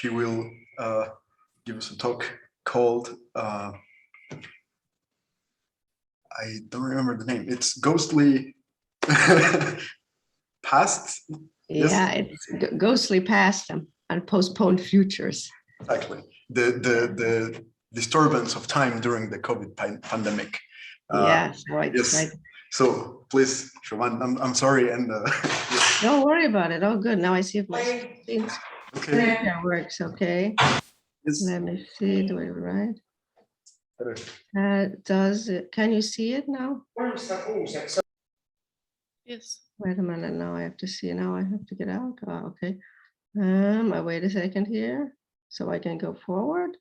she will give us a talk called, I don't remember the name. It's Ghostly Past. Yeah, yes? It's Ghostly Past and Postponed Futures. Exactly. The disturbance of time during the COVID pandemic. Yes, right. Yes. Right. So please, Siobhan, I'm sorry. And yes. Don't worry about it. Oh, good. Now I see if my screen works. Okay. Yes. Let me see. Do it right. Does it? Can you see it now? Yes. Wait a minute. Now I have to see. Now I have to get out. Oh, okay. I wait a second here so I can go forward.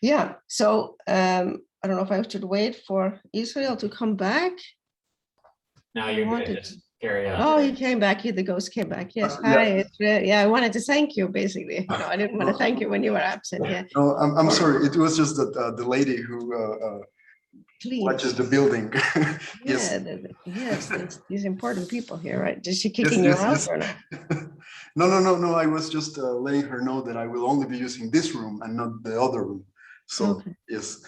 Yeah. So I don't know if I should wait for Israel to come back. No, you're good. Just carry on. Oh, he came back. The ghost came back. Yes. Hi. Yeah, I wanted to thank you, basically. No, I didn't want to thank you when you were absent. Yeah. No, I'm sorry. It was just that the lady who watches the building. Yes. Yes, these important people here, right? Is she kicking you out or not? No. I was just letting her know that I will only be using this room and not the other room. So, okay. Yes.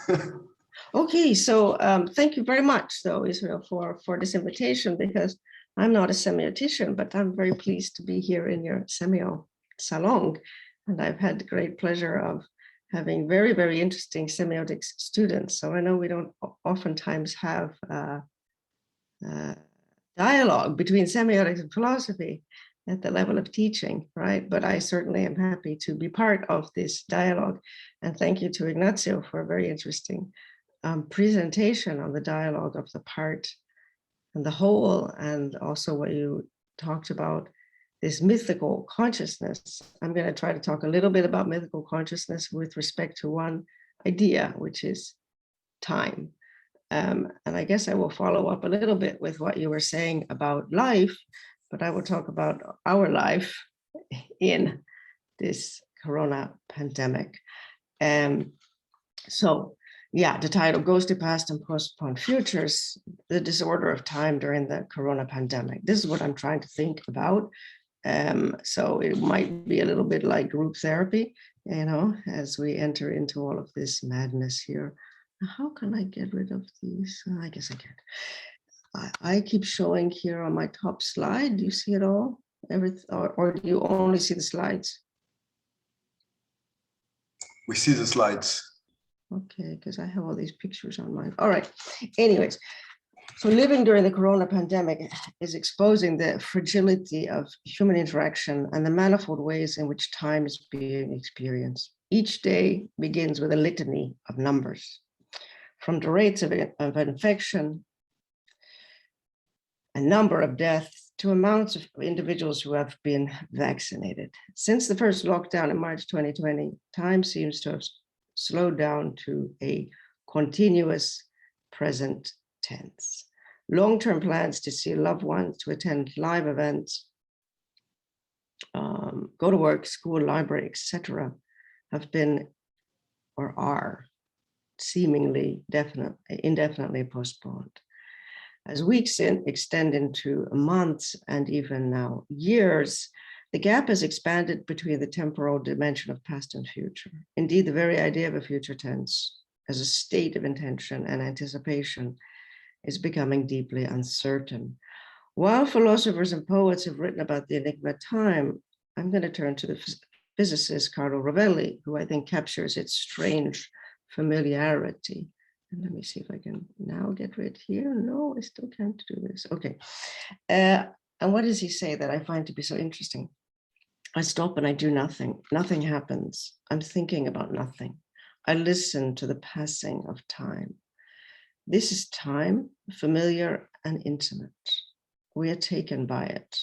Okay, so thank you very much, though, Israel, for this invitation, because I'm not a semiotician, but I'm very pleased to be here in your Semiosalong, and I've had the great pleasure of having very, very interesting semiotics students. So I know we don't oftentimes have dialogue between semiotics and philosophy at the level of teaching, right? But I certainly am happy to be part of this dialogue. And thank you to Ignacio for a very interesting presentation on the dialogue of the part and the whole, and also what you talked about, this mythical consciousness. I'm going to try to talk a little bit about mythical consciousness with respect to one idea, which is time. And I guess I will follow up a little bit with what you were saying about life, but I will talk about our life in this corona pandemic. So yeah, the title Ghostly Past and Postponed Futures, the disorder of time during the corona pandemic. This is what I'm trying to think about. So it might be a little bit like group therapy, you know, as we enter into all of this madness here. How can I get rid of these? I guess I can. I keep showing here on my top slide. Do you see it all? Or do you only see the slides? We see the slides. Okay, because I have all these pictures on mine. All right. Anyways, so living during the corona pandemic is exposing the fragility of human interaction and the manifold ways in which time is being experienced. Each day begins with a litany of numbers, from the rates of infection, a number of deaths, to amounts of individuals who have been vaccinated. Since the first lockdown in March 2020, time seems to have slowed down to a continuous present tense. Long-term plans to see loved ones, to attend live events, go to work, school, library, etc., have been or are seemingly indefinitely postponed. As weeks extend into months and even now years, the gap has expanded between the temporal dimension of past and future. Indeed, the very idea of a future tense as a state of intention and anticipation is becoming deeply uncertain. While philosophers and poets have written about the enigma of time, I'm going to turn to the physicist Carlo Rovelli, who I think captures its strange familiarity. And let me see if I can now get rid here. No, I still can't do this. Okay. And what does he say that I find to be so interesting? I stop and I do nothing. Nothing happens. I'm thinking about nothing. I listen to the passing of time. This is time, familiar and intimate. We are taken by it.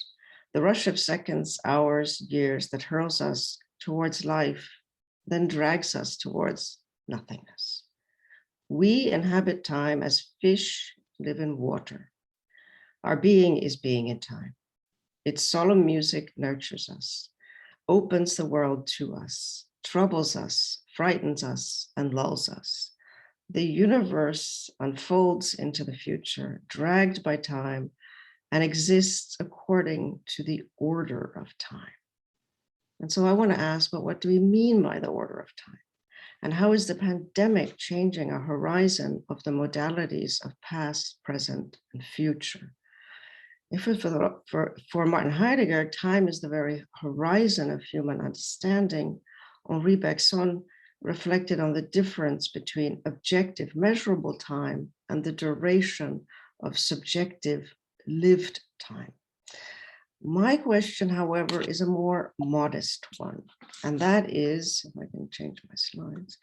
The rush of seconds, hours, years that hurls us towards life, then drags us towards nothingness. We inhabit time as fish live in water. Our being is being in time. Its solemn music nurtures us, opens the world to us, troubles us, frightens us, and lulls us. The universe unfolds into the future, dragged by time, and exists according to the order of time. And so I want to ask, well, what do we mean by the order of time? And how is the pandemic changing our horizon of the modalities of past, present, and future? If for Martin Heidegger, time is the very horizon of human understanding, Henri Bergson reflected on the difference between objective measurable time and the duration of subjective lived time. My question, however, is a more modest one, and that is, if I can change my slides,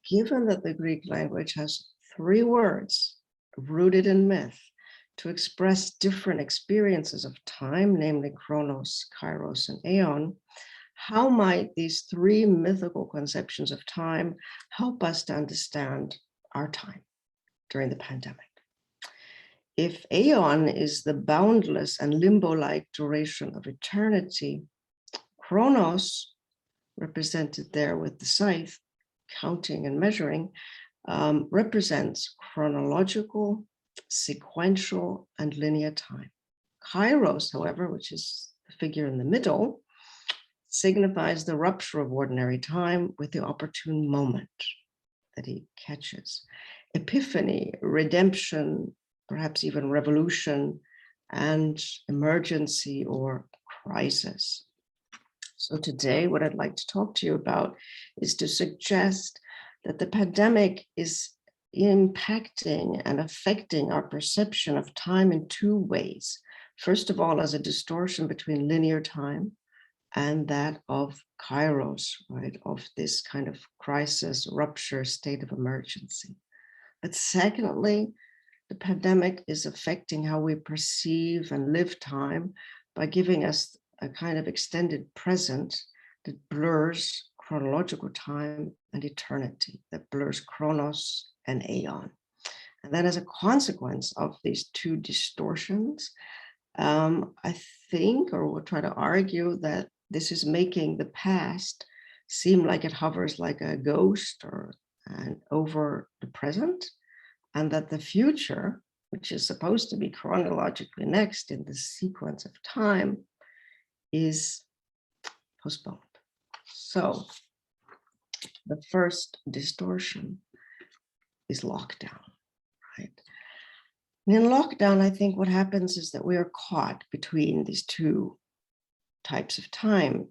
given that the Greek language has 3 words rooted in myth to express different experiences of time, namely chronos, kairos, and aion, how might these 3 mythical conceptions of time help us to understand our time during the pandemic? If aion is the boundless and limbo-like duration of eternity, chronos, represented there with the scythe, counting and measuring, represents chronological, sequential, and linear time. Kairos, however, which is the figure in the middle, signifies the rupture of ordinary time with the opportune moment that he catches. Epiphany, redemption, perhaps even revolution, and emergency or crisis. So today, what I'd like to talk to you about is to suggest that the pandemic is impacting and affecting our perception of time in 2 ways. First of all, as a distortion between linear time and that of Kairos, right, of this kind of crisis, rupture, state of emergency. But secondly, the pandemic is affecting how we perceive and live time by giving us a kind of extended present that blurs chronological time and eternity, that blurs chronos and aion. And then as a consequence of these 2 distortions, I think, or we'll try to argue, that this is making the past seem like it hovers like a ghost over the present, and that the future, which is supposed to be chronologically next in the sequence of time, is postponed. So the first distortion is lockdown, right? And in lockdown, I think what happens is that we are caught between these 2 types of time.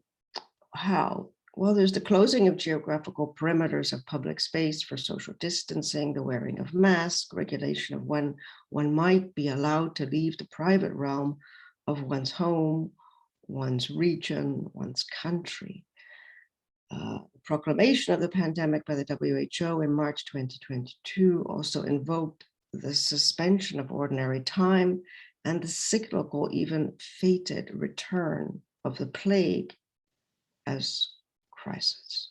How? Well, there's the closing of geographical perimeters of public space for social distancing, the wearing of masks, regulation of when one might be allowed to leave the private realm of one's home, one's region, one's country. Proclamation of the pandemic by the WHO in March 2022 also invoked the suspension of ordinary time and the cyclical, even fated return of the plague as crisis.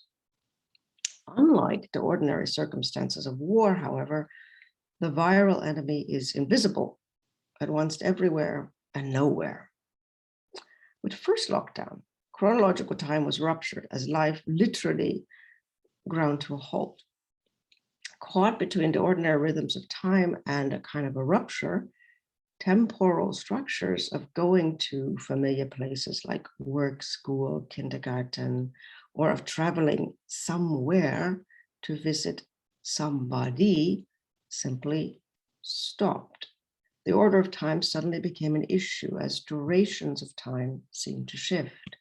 Unlike the ordinary circumstances of war, however, the viral enemy is invisible at once everywhere and nowhere. With first lockdown, chronological time was ruptured as life literally ground to a halt. Caught between the ordinary rhythms of time and a kind of a rupture, temporal structures of going to familiar places like work, school, kindergarten, or of traveling somewhere to visit somebody simply stopped. The order of time suddenly became an issue as durations of time seemed to shift.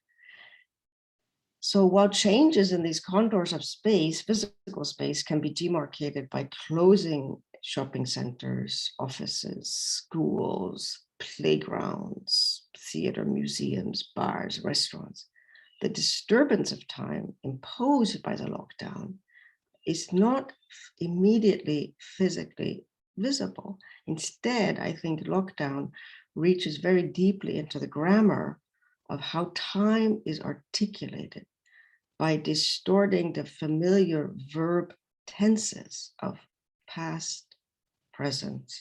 So while changes in these contours of space, physical space, can be demarcated by closing shopping centers, offices, schools, playgrounds, theater, museums, bars, restaurants, the disturbance of time imposed by the lockdown is not immediately physically visible. Instead, I think lockdown reaches very deeply into the grammar of how time is articulated by distorting the familiar verb tenses of past, present,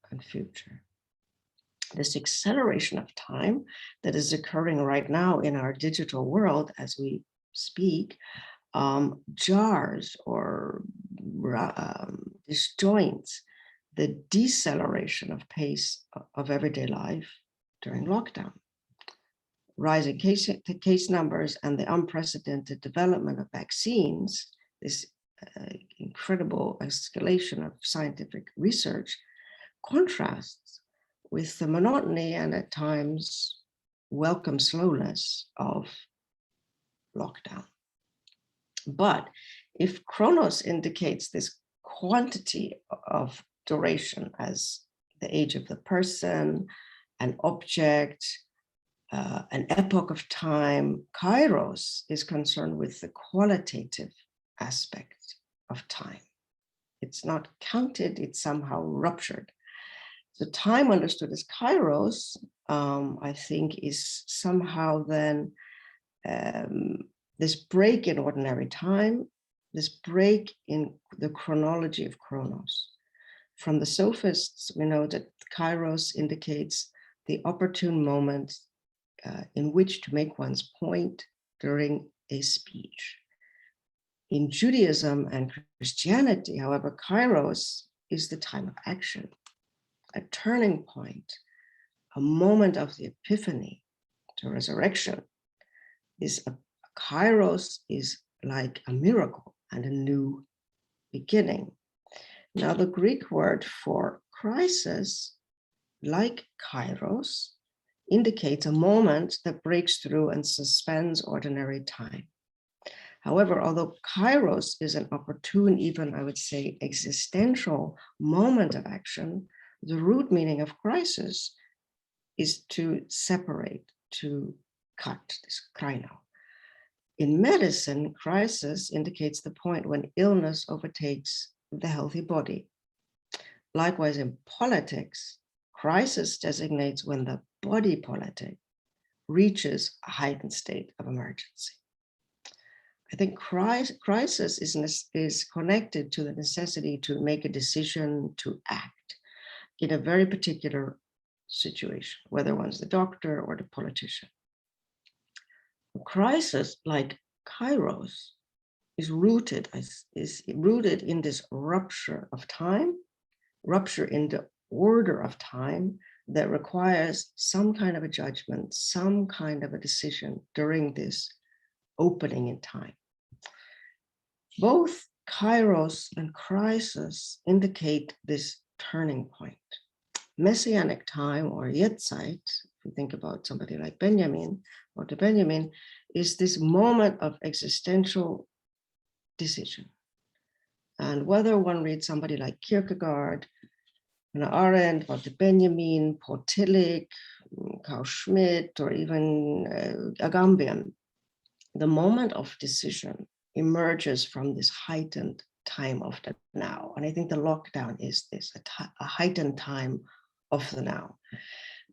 and future. This acceleration of time that is occurring right now in our digital world as we speak jars or disjoints the deceleration of pace of everyday life during lockdown. rising case numbers and the unprecedented development of vaccines, this incredible escalation of scientific research, contrasts with the monotony and at times welcome slowness of lockdown. But if chronos indicates this quantity of duration as the age of the person, an object, an epoch of time, Kairos is concerned with the qualitative aspect of time. It's not counted, it's somehow ruptured. So time understood as Kairos, I think, is somehow then this break in ordinary time, this break in the chronology of chronos. From the sophists, we know that Kairos indicates the opportune moment in which to make one's point during a speech. In Judaism and Christianity, however, Kairos is the time of action, a turning point, a moment of the epiphany, the resurrection. Kairos is like a miracle and a new beginning. Now, the Greek word for crisis, like Kairos, indicates a moment that breaks through and suspends ordinary time. However, although Kairos is an opportune, even I would say existential moment of action, the root meaning of crisis is to separate, to cut, this kraino. In medicine, crisis indicates the point when illness overtakes the healthy body. Likewise, in politics, crisis designates when the body politic reaches a heightened state of emergency. I think crisis is connected to the necessity to make a decision, to act in a very particular situation, whether one's the doctor or the politician. A crisis, like Kairos, is rooted in this rupture of time, rupture in the order of time that requires some kind of a judgment, some kind of a decision during this opening in time. Both Kairos and crisis indicate this turning point. Messianic time, or Yetzeit, if you think about somebody like Benjamin, or to Benjamin, is this moment of existential decision. And whether one reads somebody like Kierkegaard, Hannah Arendt, Walter Benjamin, Paul Tillich, Carl Schmitt, or even Agamben, the moment of decision emerges from this heightened time of the now. And I think the lockdown is this, a heightened time of the now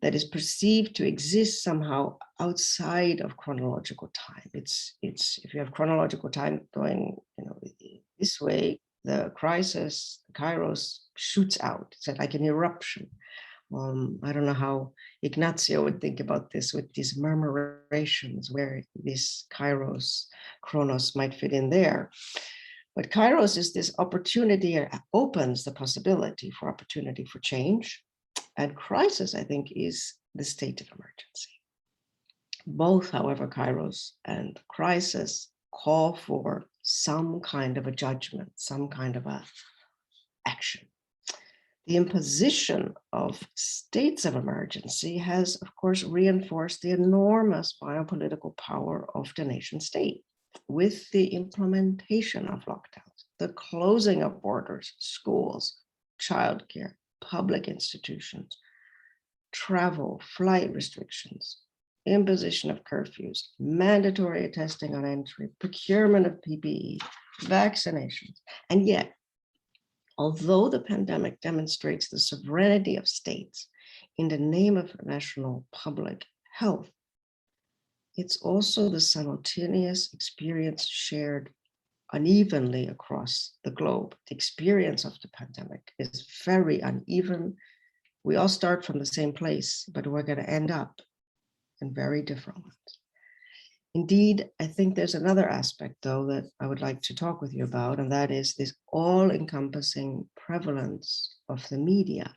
that is perceived to exist somehow outside of chronological time. It's if you have chronological time going, this way, the crisis, Kairos, shoots out. It's like an eruption. I don't know how Ignacio would think about this with these murmurations, where this Kairos, chronos might fit in there. But Kairos is this opportunity, it opens the possibility for opportunity for change. And crisis, I think, is the state of emergency. Both, however, Kairos and crisis call for some kind of a judgment, some kind of a action. The imposition of states of emergency has, of course, reinforced the enormous biopolitical power of the nation state with the implementation of lockdowns, the closing of borders, schools, childcare, public institutions, travel, flight restrictions, imposition of curfews, mandatory testing on entry, procurement of PPE, vaccinations. And yet, although the pandemic demonstrates the sovereignty of states in the name of national public health, it's also the simultaneous experience shared unevenly across the globe. The experience of the pandemic is very uneven. We all start from the same place, but we're going to end up in very different ones. Indeed, I think there's another aspect, though, that I would like to talk with you about, and that is this all-encompassing prevalence of the media,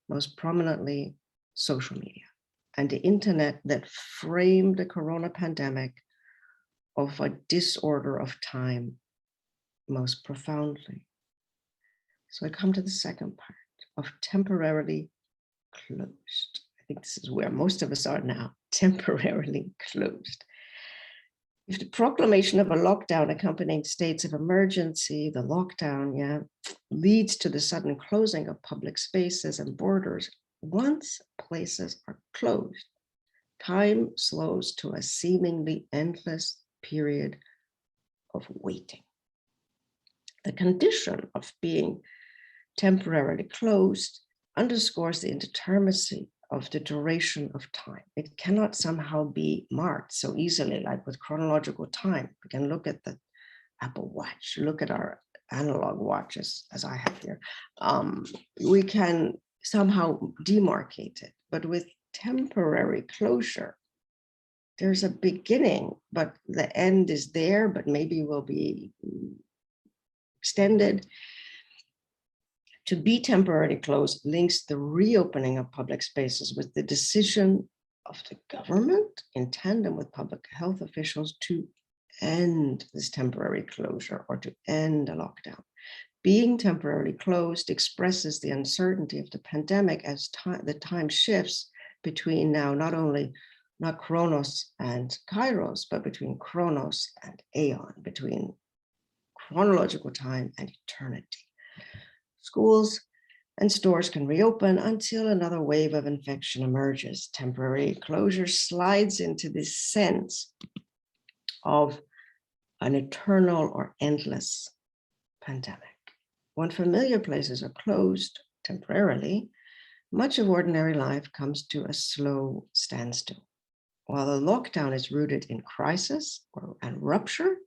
most prominently social media. and the internet that framed the corona pandemic of a disorder of time most profoundly. So I come to the second part of temporarily closed. I think this is where most of us are now, temporarily closed. If the proclamation of a lockdown accompanying states of emergency, the lockdown, leads to the sudden closing of public spaces and borders, once places are closed, time slows to a seemingly endless period of waiting. The condition of being temporarily closed underscores the indeterminacy of the duration of time. It cannot somehow be marked so easily, like with chronological time. We can look at the Apple Watch, look at our analog watches, as I have here. We can somehow demarcate it, but with temporary closure, there's a beginning, but the end is there, but maybe will be extended. To be temporarily closed links the reopening of public spaces with the decision of the government in tandem with public health officials to end this temporary closure or to end a lockdown. Being temporarily closed expresses the uncertainty of the pandemic as the time shifts between now not chronos and Kairos, but between chronos and aion, between chronological time and eternity. Schools and stores can reopen until another wave of infection emerges. Temporary closure slides into this sense of an eternal or endless pandemic. When familiar places are closed temporarily, much of ordinary life comes to a slow standstill. While the lockdown is rooted in crisis and rupture,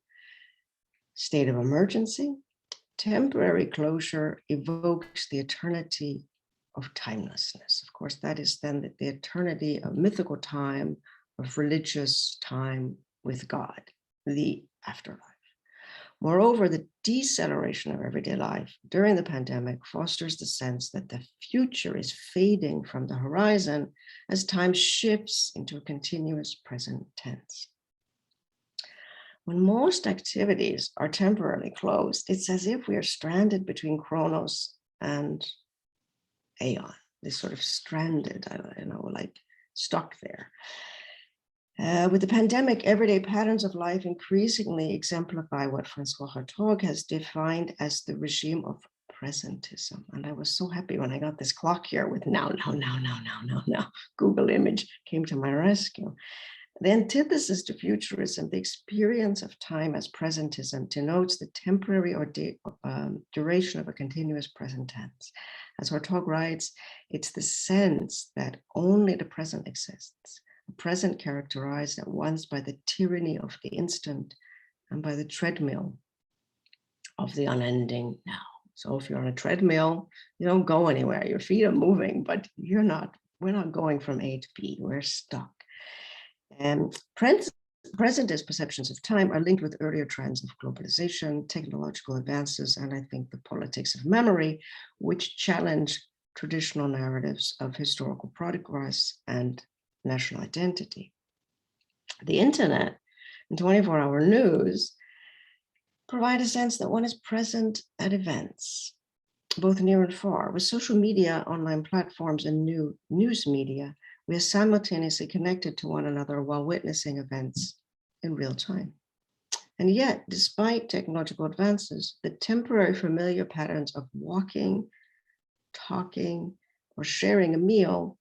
state of emergency, temporary closure evokes the eternity of timelessness. Of course, that is then the eternity of mythical time, of religious time with God, the afterlife. Moreover, the deceleration of everyday life during the pandemic fosters the sense that the future is fading from the horizon as time shifts into a continuous present tense. When most activities are temporarily closed, it's as if we are stranded between chronos and aion, this sort of stranded, like stuck there. With the pandemic, everyday patterns of life increasingly exemplify what Francois Hartog has defined as the regime of presentism. And I was so happy when I got this clock here with now. Google image came to my rescue. The antithesis to futurism, the experience of time as presentism, denotes the temporary or duration of a continuous present tense. As Hartog writes, it's the sense that only the present exists, a present characterized at once by the tyranny of the instant and by the treadmill of the unending now. So if you're on a treadmill, you don't go anywhere. Your feet are moving, but we're not going from A to B, we're stuck. And presentist perceptions of time are linked with earlier trends of globalization, technological advances, and I think the politics of memory, which challenge traditional narratives of historical progress and national identity. The internet and 24-hour news provide a sense that one is present at events, both near and far. With social media, online platforms, and new news media, we are simultaneously connected to one another while witnessing events in real time. And yet, despite technological advances, the temporary familiar patterns of walking, talking, or sharing a meal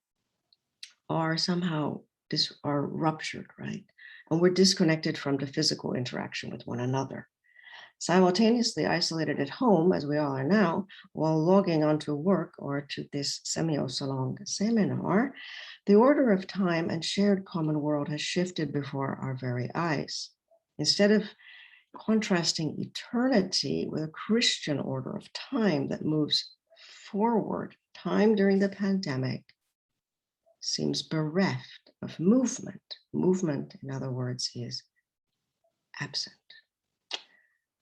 are somehow ruptured, right? And we're disconnected from the physical interaction with one another. Simultaneously isolated at home, as we all are now, while logging onto work or to this Semiosalong seminar, the order of time and shared common world has shifted before our very eyes. Instead of contrasting eternity with a Christian order of time that moves forward, time during the pandemic seems bereft of movement. Movement, in other words, is absent.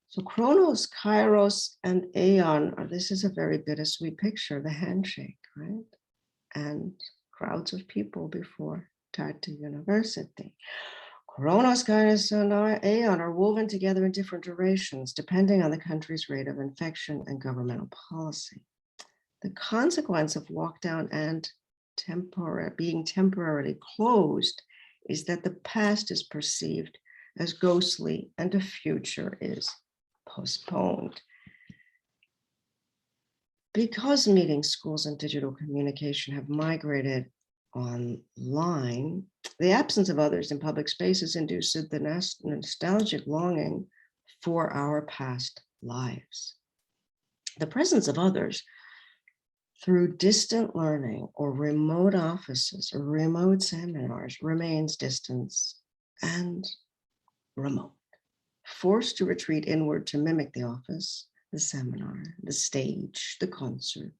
So chronos, Kairos, and aion, this is a very bittersweet picture, the handshake, right? And crowds of people before Tartu University. Chronos, Kairos, and aion are woven together in different durations, depending on the country's rate of infection and governmental policy. The consequence of lockdown and being temporarily closed is that the past is perceived as ghostly and the future is postponed. Because meeting, schools, and digital communication have migrated online, the absence of others in public spaces induces the nostalgic longing for our past lives. The presence of others through distant learning or remote offices or remote seminars remains distance and remote, forced to retreat inward to mimic the office, the seminar, the stage, the concert.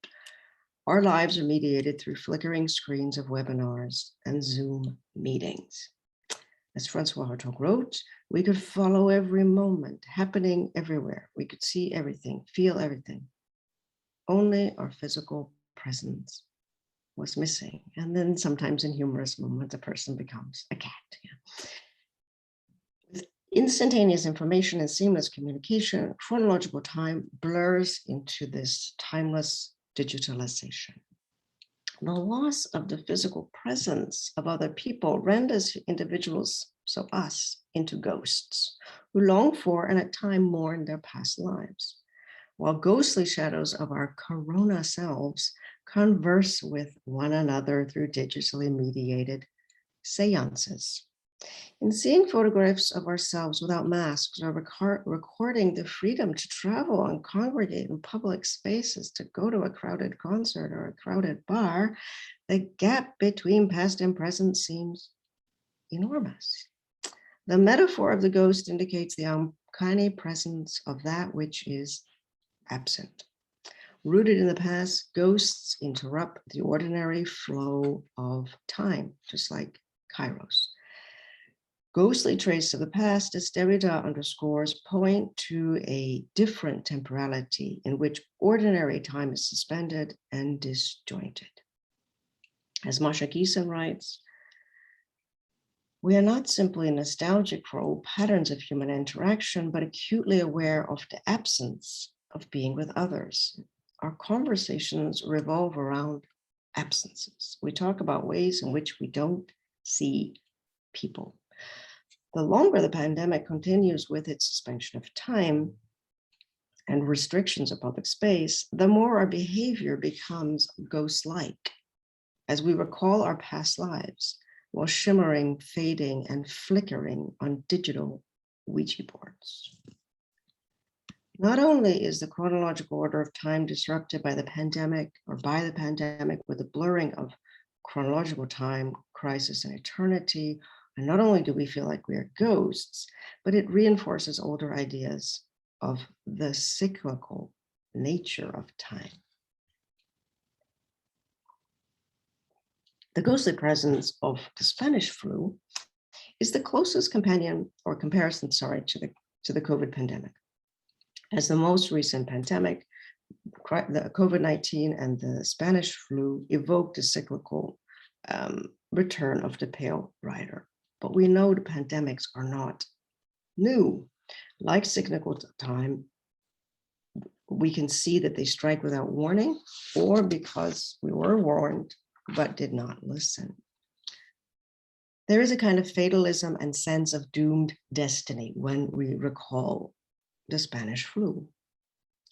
Our lives are mediated through flickering screens of webinars and Zoom meetings. As Francois Hartog wrote, we could follow every moment happening everywhere. We could see everything, feel everything. Only our physical presence was missing. And then sometimes in humorous moments, a person becomes a cat. Yeah. With instantaneous information and seamless communication, chronological time blurs into this timeless digitalization. The loss of the physical presence of other people renders individuals, so us, into ghosts who long for and at times mourn their past lives, while ghostly shadows of our corona selves converse with one another through digitally mediated seances. In seeing photographs of ourselves without masks or recording the freedom to travel and congregate in public spaces, to go to a crowded concert or a crowded bar, the gap between past and present seems enormous. The metaphor of the ghost indicates the uncanny presence of that which is absent. Rooted in the past, ghosts interrupt the ordinary flow of time, just like Kairos. Ghostly traits of the past, as Derrida underscores, point to a different temporality in which ordinary time is suspended and disjointed. As Masha Geeson writes, we are not simply nostalgic for old patterns of human interaction, but acutely aware of the absence of being with others. Our conversations revolve around absences. We talk about ways in which we don't see people. The longer the pandemic continues with its suspension of time and restrictions of public space, the more our behavior becomes ghost-like, as we recall our past lives while shimmering, fading, and flickering on digital Ouija boards. Not only is the chronological order of time disrupted by the pandemic with the blurring of chronological time, crisis, and eternity, and not only do we feel like we are ghosts, but it reinforces older ideas of the cyclical nature of time. The ghostly presence of the Spanish flu is the closest comparison to the COVID pandemic. As the most recent pandemic, the COVID-19 and the Spanish flu evoked a cyclical return of the pale rider. But we know the pandemics are not new. Like cyclical time, we can see that they strike without warning, or because we were warned but did not listen. There is a kind of fatalism and sense of doomed destiny when we recall the Spanish flu.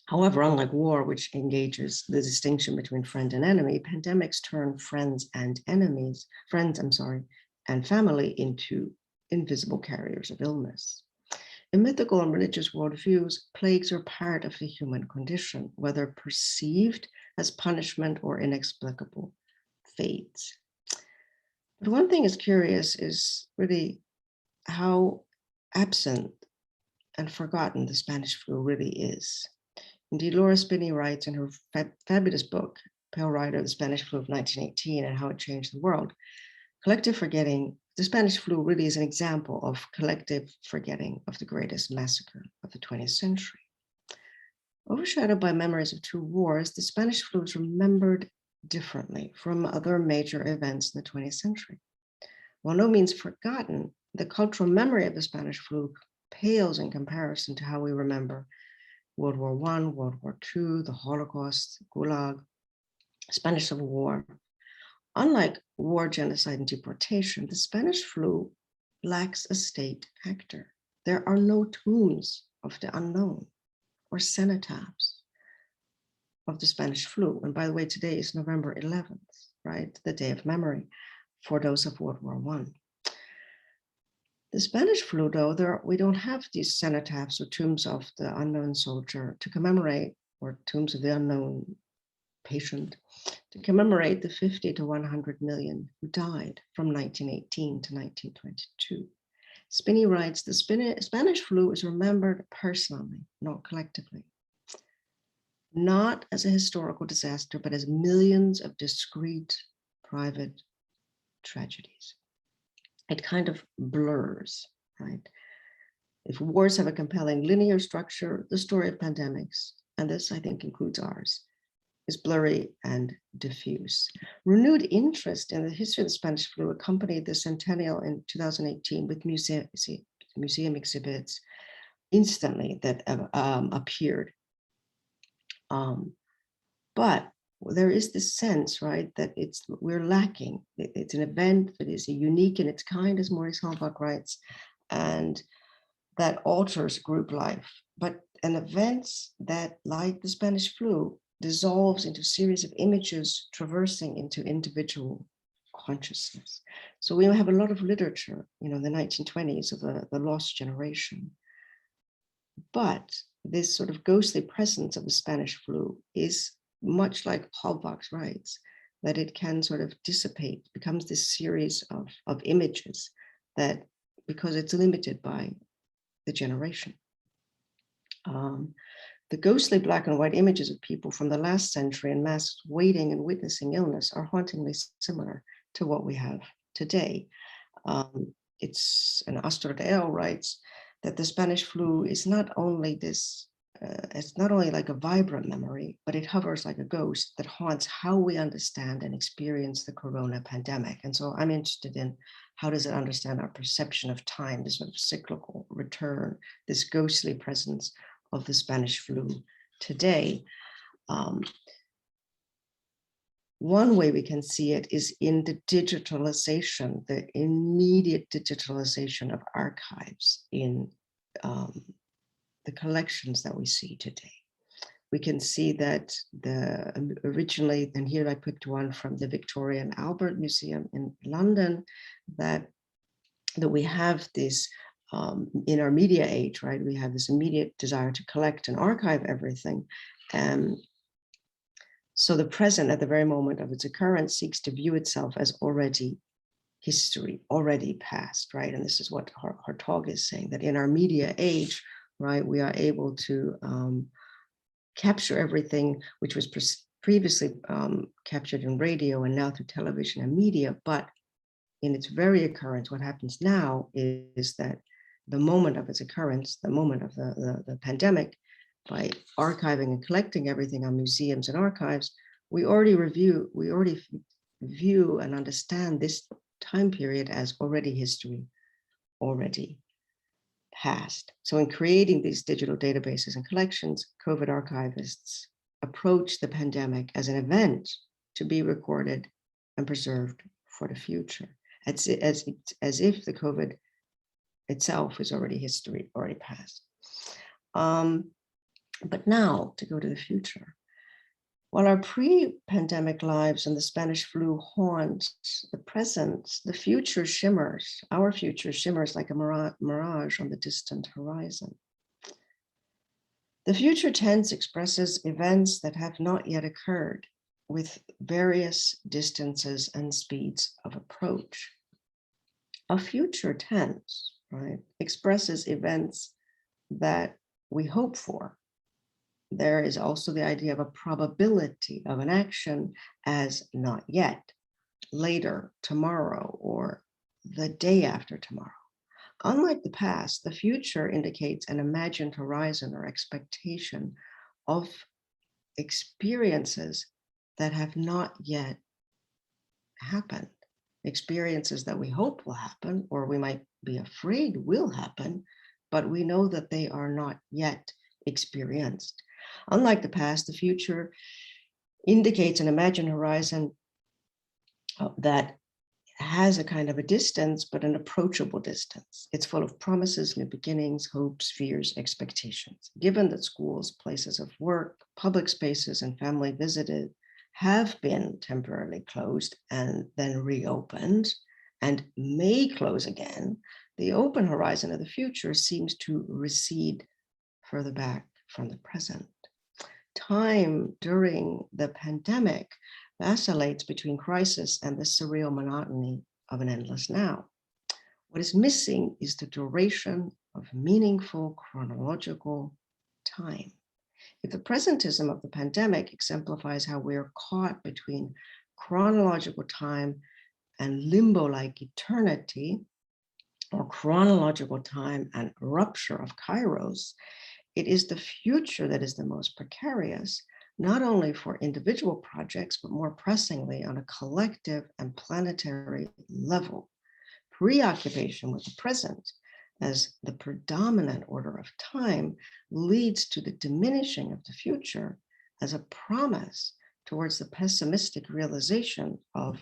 However, unlike war, which engages the distinction between friend and enemy, pandemics turn friends and family into invisible carriers of illness. In mythical and religious worldviews, plagues are part of the human condition, whether perceived as punishment or inexplicable fates. But one thing is curious is really how absent and forgotten the Spanish flu really is. Indeed, Laura Spinney writes in her fabulous book, Pale Rider, the Spanish Flu of 1918 and How It Changed the World, collective forgetting, the Spanish flu really is an example of collective forgetting of the greatest massacre of the 20th century. Overshadowed by memories of two wars, the Spanish flu is remembered differently from other major events in the 20th century. while no means forgotten, the cultural memory of the Spanish flu pales in comparison to how we remember World War I, World War II, the Holocaust, Gulag, Spanish Civil War. Unlike war, genocide, and deportation, the Spanish flu lacks a state actor. There are no tombs of the unknown or cenotaphs of the Spanish flu. And by the way, today is November 11th, right? The day of memory for those of World War I. The Spanish flu, though, we don't have these cenotaphs or tombs of the unknown soldier to commemorate, or tombs of the unknown patient, to commemorate the 50 to 100 million who died from 1918 to 1922. Spinney writes, the Spanish flu is remembered personally, not collectively. Not as a historical disaster, but as millions of discrete, private tragedies. It kind of blurs, right? If wars have a compelling linear structure, the story of pandemics, and this I think includes ours, is blurry and diffuse. Renewed interest in the history of the Spanish flu accompanied the centennial in 2018 with museum exhibits instantly that appeared. But there is this sense, right, that we're lacking. It's an event that is unique in its kind, as Maurice Halbach writes, and that alters group life. But an event that, like the Spanish flu, dissolves into a series of images traversing into individual consciousness. So we have a lot of literature, the 1920s of the lost generation. But this sort of ghostly presence of the Spanish flu is much like Halbach writes, that it can sort of dissipate, becomes this series of images that, because it's limited by the generation. The ghostly black and white images of people from the last century and masks waiting and witnessing illness are hauntingly similar to what we have today. And Astrid L. writes that the Spanish flu is not only it's not only like a vibrant memory, but it hovers like a ghost that haunts how we understand and experience the corona pandemic. And so I'm interested in how does it understand our perception of time, this sort of cyclical return, this ghostly presence of the Spanish flu today. One way we can see it is in the digitalization, the immediate digitalization of archives in the collections that we see today. We can see that originally, and here I picked one from the Victoria and Albert Museum in London, that we have this in our media age, right? We have this immediate desire to collect and archive everything. So the present at the very moment of its occurrence seeks to view itself as already history, already past, right? And this is what Hartog is saying, that in our media age, right, we are able to capture everything which was previously captured in radio and now through television and media. But in its very occurrence, what happens now is that the moment of its occurrence, the moment of the pandemic, by archiving and collecting everything on museums and archives, we already view and understand this time period as already history, already past. So in creating these digital databases and collections, COVID archivists approach the pandemic as an event to be recorded and preserved for the future, as if the COVID itself is already history, already past. But now, to go to the future, while our pre-pandemic lives and the Spanish flu haunt the present, the future shimmers, our future shimmers like a mirage on the distant horizon. The future tense expresses events that have not yet occurred with various distances and speeds of approach. A future tense, right, expresses events that we hope for. There is also the idea of a probability of an action as not yet, later, tomorrow, or the day after tomorrow. Unlike the past, the future indicates an imagined horizon or expectation of experiences that have not yet happened. experiences that we hope will happen, or we might be afraid will happen, but we know that they are not yet experienced. Unlike the past, the future indicates an imagined horizon that has a kind of a distance, but an approachable distance. It's full of promises, new beginnings, hopes, fears, expectations. Given that schools, places of work, public spaces, and family visited have been temporarily closed and then reopened and may close again, the open horizon of the future seems to recede further back from the present. Time during the pandemic vacillates between crisis and the surreal monotony of an endless now. What is missing is the duration of meaningful chronological time. If the presentism of the pandemic exemplifies how we are caught between chronological time and limbo-like eternity, or chronological time and rupture of Kairos, it is the future that is the most precarious, not only for individual projects, but more pressingly on a collective and planetary level. Preoccupation with the present as the predominant order of time leads to the diminishing of the future as a promise towards the pessimistic realization of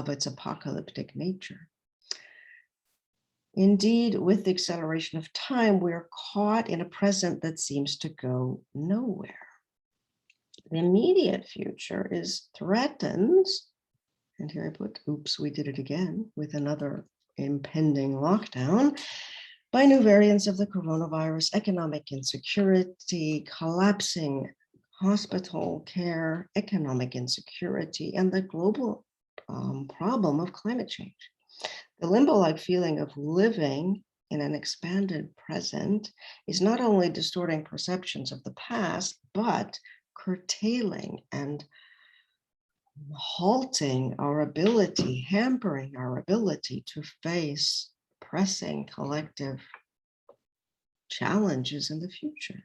its apocalyptic nature. Indeed, with the acceleration of time, we are caught in a present that seems to go nowhere. The immediate future is threatened, and here I put, oops, we did it again with another impending lockdown, by new variants of the coronavirus, economic insecurity, collapsing hospital care, economic insecurity, and the global problem of climate change. The limbo-like feeling of living in an expanded present is not only distorting perceptions of the past, but curtailing and halting our ability, hampering our ability to face pressing collective challenges in the future.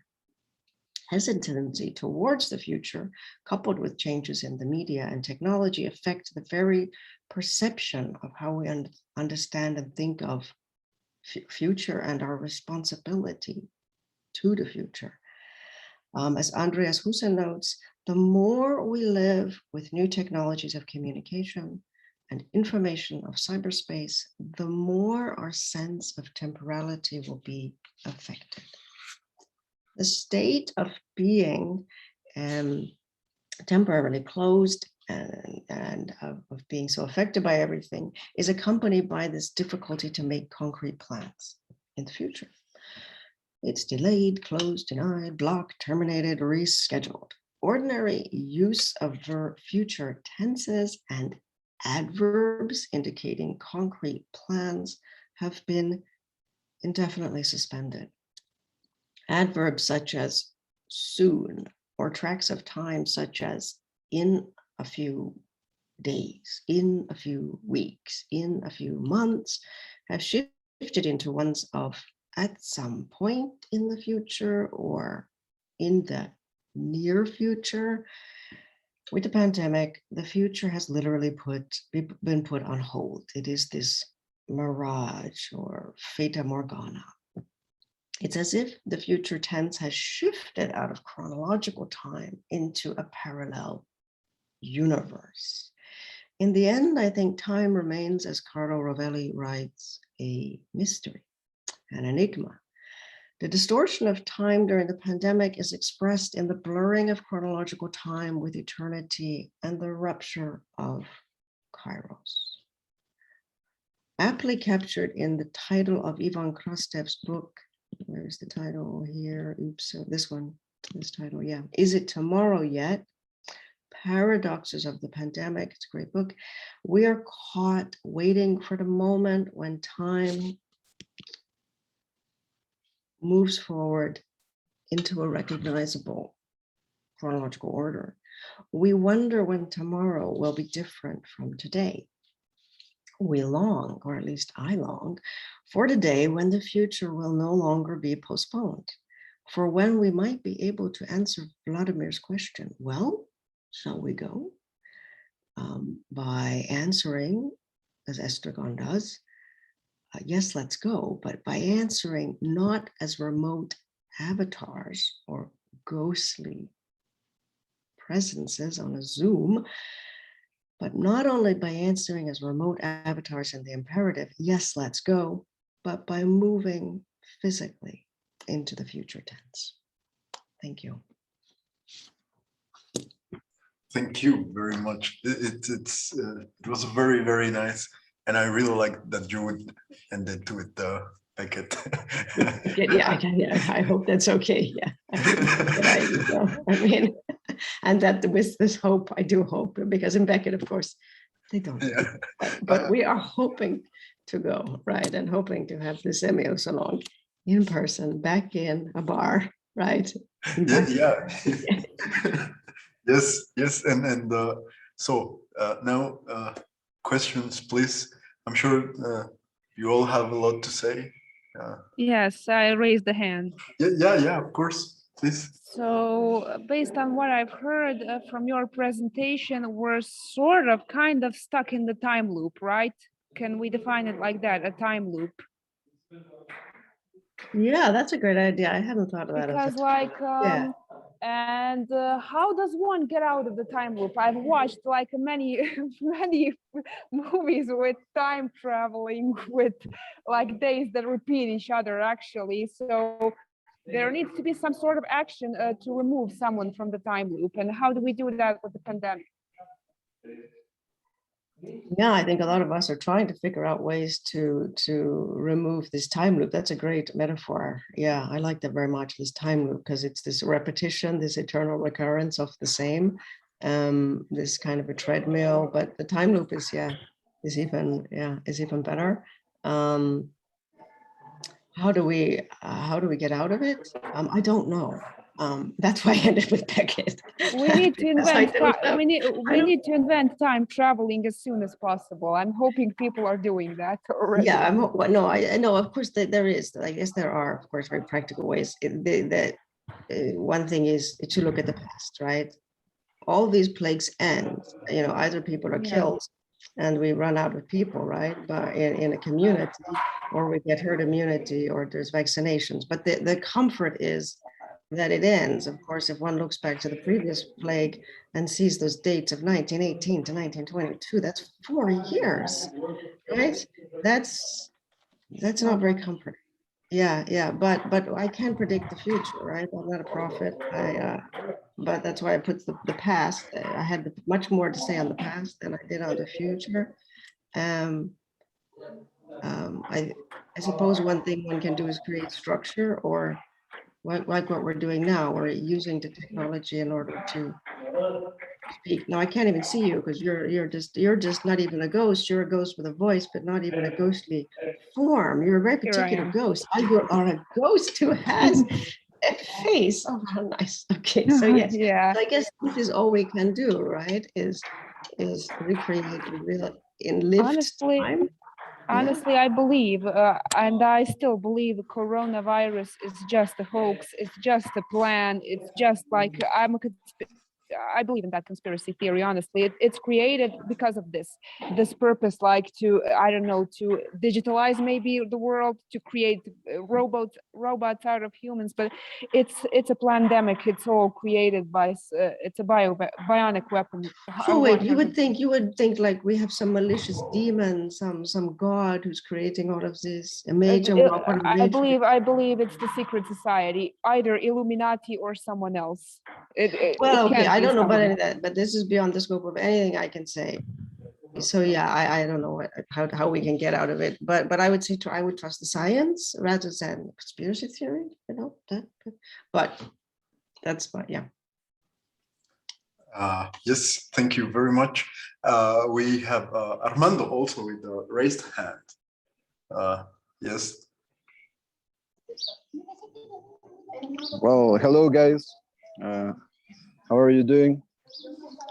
Hesitancy towards the future, coupled with changes in the media and technology, affect the very perception of how we understand and think of future and our responsibility to the future. As Andreas Husen notes, the more we live with new technologies of communication and information of cyberspace, the more our sense of temporality will be affected. The state of being temporarily closed and of being so affected by everything is accompanied by this difficulty to make concrete plans in the future. It's delayed, closed, denied, blocked, terminated, rescheduled. Ordinary use of future tenses and adverbs indicating concrete plans have been indefinitely suspended. Adverbs such as soon, or tracks of time such as in a few days, in a few weeks, in a few months, have shifted into ones of at some point in the future or in the near future. With the pandemic, the future has literally been put on hold. It is this mirage or fata morgana. It's as if the future tense has shifted out of chronological time into a parallel universe. In the end, I think time remains, as Carlo Rovelli writes, a mystery, an enigma. The distortion of time during the pandemic is expressed in the blurring of chronological time with eternity and the rupture of Kairos. Aptly captured in the title of Ivan Krastev's book, where's the title here? Oops, this one, this title, yeah. Is it tomorrow yet? Paradoxes of the Pandemic. It's a great book. We are caught waiting for the moment when time moves forward into a recognizable chronological order. We wonder when tomorrow will be different from today. We long, or at least I long, for the day when the future will no longer be postponed, for when we might be able to answer Vladimir's question, well, shall we go? by answering, as Estragon does, yes, let's go, but by answering not as remote avatars or ghostly presences on a Zoom, but not only by answering as remote avatars in the imperative, yes, let's go, but by moving physically into the future tense. Thank you. Thank you very much. It was very, very nice. And I really like that you would end it with the Beckett. Yeah, I hope that's okay. Yeah, I mean, and that with this hope, I do hope, because in Beckett, of course, they don't. Yeah. But we are hoping to go, right? And hoping to have the Semiosalong in person, back in a bar, right? Yeah. Yes. And so now questions, please. I'm sure you all have a lot to say. Yes, I raised the hand. Yeah, of course, please. So based on what I've heard from your presentation, we're sort of kind of stuck in the time loop, right? Can we define it like that, a time loop? Yeah, that's a great idea. I hadn't thought of that. Because and how does one get out of the time loop? I've watched like many movies with time traveling, with like days that repeat each other actually. So there needs to be some sort of action to remove someone from the time loop. And how do we do that with the pandemic? Yeah, I think a lot of us are trying to figure out ways to remove this time loop. That's a great metaphor. Yeah, I like that very much, this time loop, because it's this repetition, this eternal recurrence of the same, this kind of a treadmill. But the time loop is even better. How do we get out of it? I don't know. That's why I ended with Beckett. We need to invent. We need to invent time traveling as soon as possible. I'm hoping people are doing that already. Yeah, I know. Of course, there is. I guess there are, of course, very practical ways. One thing is to look at the past, right? All these plagues end. Either people are killed, and we run out of people, right? But in a community, or we get herd immunity, or there's vaccinations. But the comfort is that it ends. Of course, if one looks back to the previous plague and sees those dates of 1918 to 1922, that's 4 years, right? That's not very comforting. Yeah, but I can predict the future, right? I'm not a prophet. But that's why I put the past. I had much more to say on the past than I did on the future. I suppose one thing one can do is create structure, or like what we're doing now. We're using the technology in order to speak. Now I can't even see you because you're just not even a ghost. You're a ghost with a voice, but not even a ghostly form. You're a very particular ghost. You are a ghost who has a face. Oh, how nice. Okay, so yes. Yeah. So I guess this is all we can do, right? Is recreate in lived time. Honestly, I believe, and I still believe, coronavirus is just a hoax. It's just a plan. It's just like I believe in that conspiracy theory. Honestly, it's created because of this purpose, like to, I don't know, to digitalize maybe the world, to create robots out of humans. But it's a pandemic. It's all created by it's a bionic weapon. So wait, you would think like we have some malicious demon, some god who's creating all of this imagine. I believe it's the secret society, either Illuminati or someone else. Okay, I don't know about any of that, but this is beyond the scope of anything I can say. So yeah, I don't know how we can get out of it, but I would say I would trust the science rather than conspiracy theory, but that's fine. Yeah. Yes, thank you very much. We have Armando also with a raised hand. Yes. Well, hello guys. How are you doing?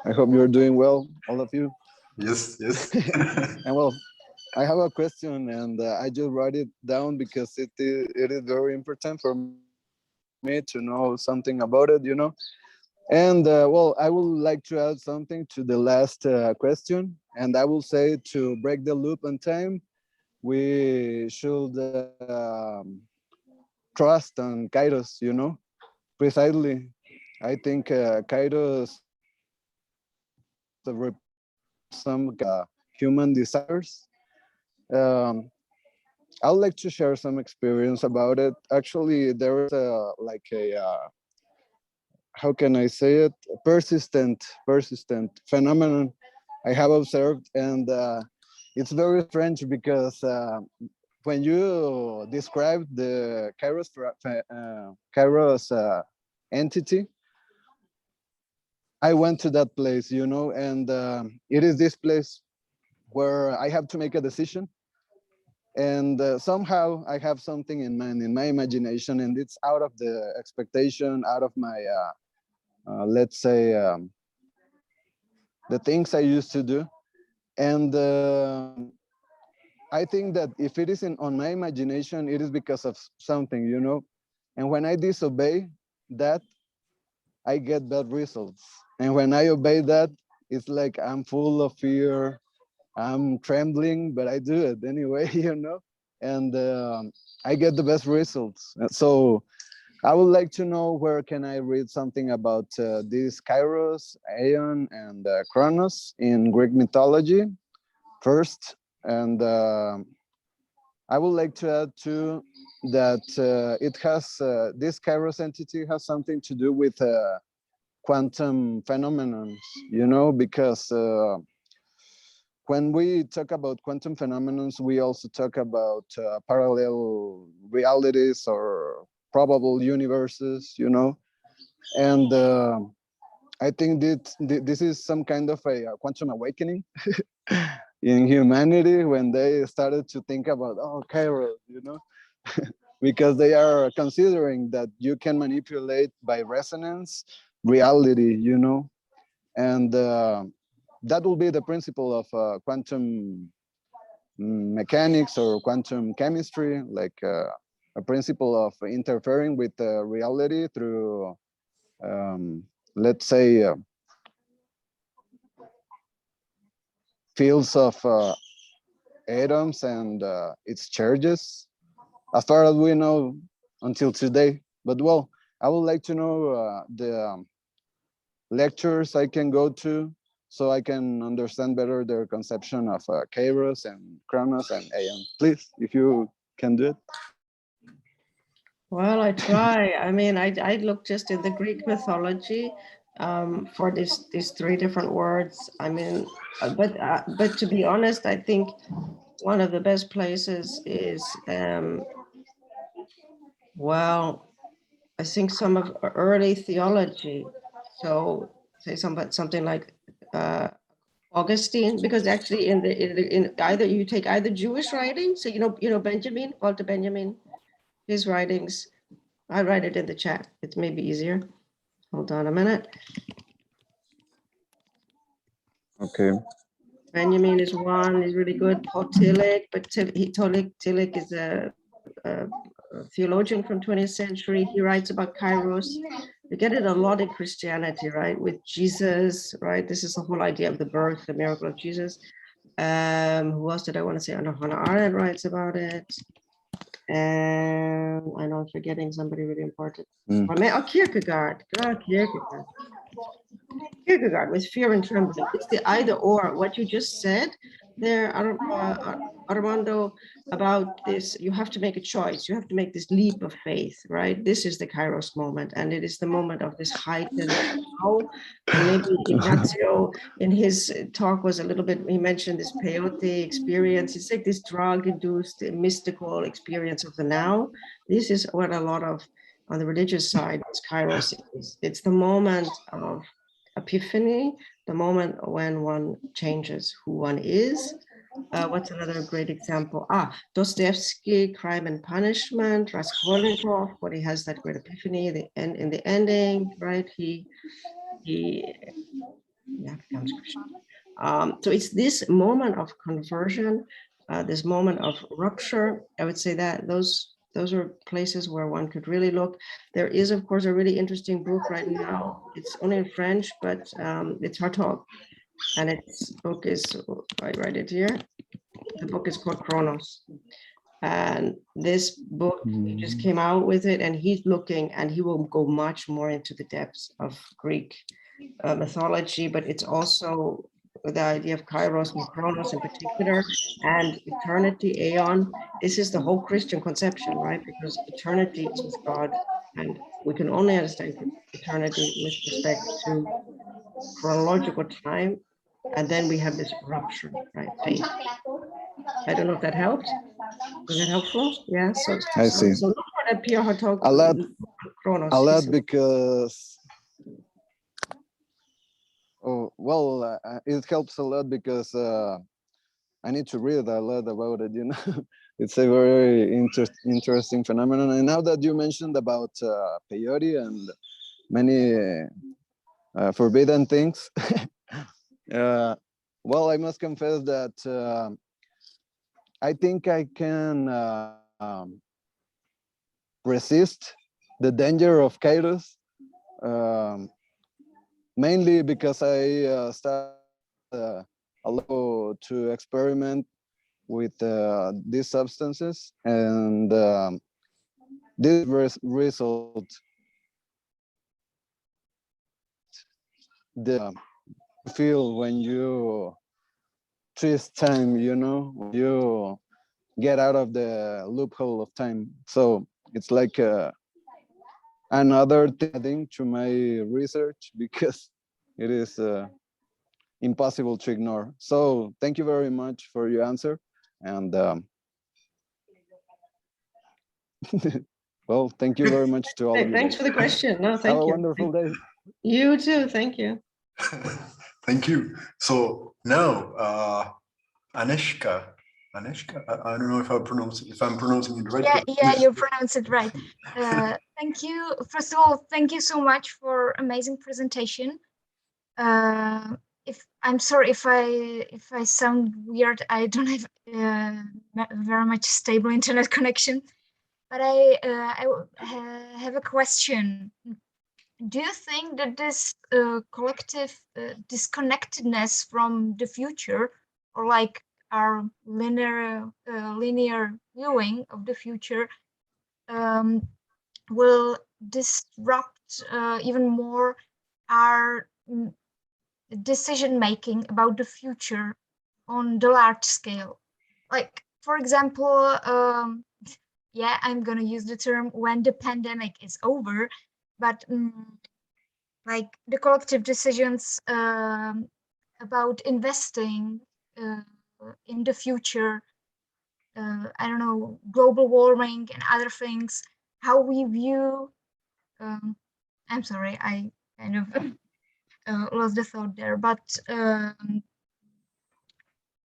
I hope you're doing well, all of you. Yes. And well, I have a question, and I just write it down because it is very important for me to know something about it, And well, I would like to add something to the last question, and I will say to break the loop on time, we should trust on Kairos, you know, precisely. I think Kairos some human desires. Um, I would like to share some experience about it. Actually, there is like a how can I say it? Persistent phenomenon I have observed, and it's very strange because when you describe the Kairos entity, I went to that place, you know, and it is this place where I have to make a decision, and somehow I have something in mind, in my imagination, and it's out of the expectation, out of my let's say the things I used to do, and I think that if it is on my imagination, it is because of something, you know, and when I disobey that, I get bad results, and when I obey that, it's like I'm full of fear, I'm trembling, but I do it anyway, you know, and I get the best results. So I would like to know where can I read something about this Kairos, aion, and chronos in Greek mythology first, and I would like to add too that it has this Kairos entity has something to do with quantum phenomena, you know, because when we talk about quantum phenomena, we also talk about parallel realities or probable universes, you know, and I think that this is some kind of a quantum awakening in humanity when they started to think about, oh, Kairos, you know, because they are considering that you can manipulate by resonance reality, you know, and that will be the principle of quantum mechanics or quantum chemistry, like a principle of interfering with reality through, let's say, fields of atoms and its charges, as far as we know until today. But well, I would like to know the lectures I can go to so I can understand better their conception of Kairos and Chronos and aion. Please, if you can do it. Well, I try. I mean, I look just in the Greek mythology for these three different words. I mean, but to be honest, I think one of the best places is well, I think some of early theology. So say something like Augustine, because actually in either you take either Jewish writings, so Benjamin, Walter Benjamin, his writings. I write it in the chat. It may be easier. Hold on a minute. Okay. Benjamin is one. He's really good. Paul Tillich, but Tillich is a theologian from 20th century. He writes about Kairos. We get it a lot in Christianity, right? With Jesus, right? This is the whole idea of the birth, the miracle of Jesus. Who else did I want to say? Hannah Arendt writes about it. And I know I'm forgetting somebody really important. Kierkegaard. Kierkegaard with fear and trembling. It's the either or. What you just said there, Armando, about this, you have to make a choice. You have to make this leap of faith, right? This is the Kairos moment, and it is the moment of this heightened now. And maybe Ignacio in his talk was a little bit, he mentioned this peyote experience. It's like this drug-induced mystical experience of the now. This is what a lot of, on the religious side, is Kairos is. It's the moment of epiphany, the moment when one changes who one is. What's another great example? Dostoevsky, Crime and Punishment, Raskolnikov, when he has that great epiphany, in the ending, right? He becomes Christian. So it's this moment of conversion, this moment of rupture. I would say that those those are places where one could really look. There is, of course, a really interesting book right now. It's only in French, but it's Hartog. And its book is, I write it here. The book is called Chronos. And this book just came out with it, and he's looking, and he will go much more into the depths of Greek mythology, but it's also the idea of Kairos and chronos in particular, and eternity, aion. This is the whole Christian conception, right? Because eternity is with God, and we can only understand eternity with respect to chronological time. And then we have this rupture, right? Fate. I don't know if that helped. Was it helpful? Yeah. So I see. So look for that Pierre Hartog A lot, Chronos. a lot because, it helps a lot because I need to read a lot about it, you know. It's a very interesting phenomenon. And now that you mentioned about peyote and many forbidden things, well, I must confess that I think I can resist the danger of Kairos, mainly because I started to experiment with these substances, and this result, the feel when you twist time, you know, you get out of the loophole of time. So it's like another thing to my research, because it is impossible to ignore. So thank you very much for your answer. And well, thank you very much to all of you. Thanks for the question. No, thank you. Have a wonderful day. You too. Thank you. Thank you. So now, Anishka. Anishka, I don't know if I'm pronouncing it right. Yeah, you pronounce it right. Thank you. First of all, thank you so much for amazing presentation. If I'm sorry if I sound weird, I don't have very much stable internet connection, but I have a question. Do you think that this collective disconnectedness from the future, or like our linear viewing of the future, will disrupt even more our decision making about the future on the large scale? Like, for example, yeah, I'm gonna use the term when the pandemic is over, but like the collective decisions about investing in the future, I don't know, global warming and other things, how we view, I'm sorry, I kind of lost the thought there, but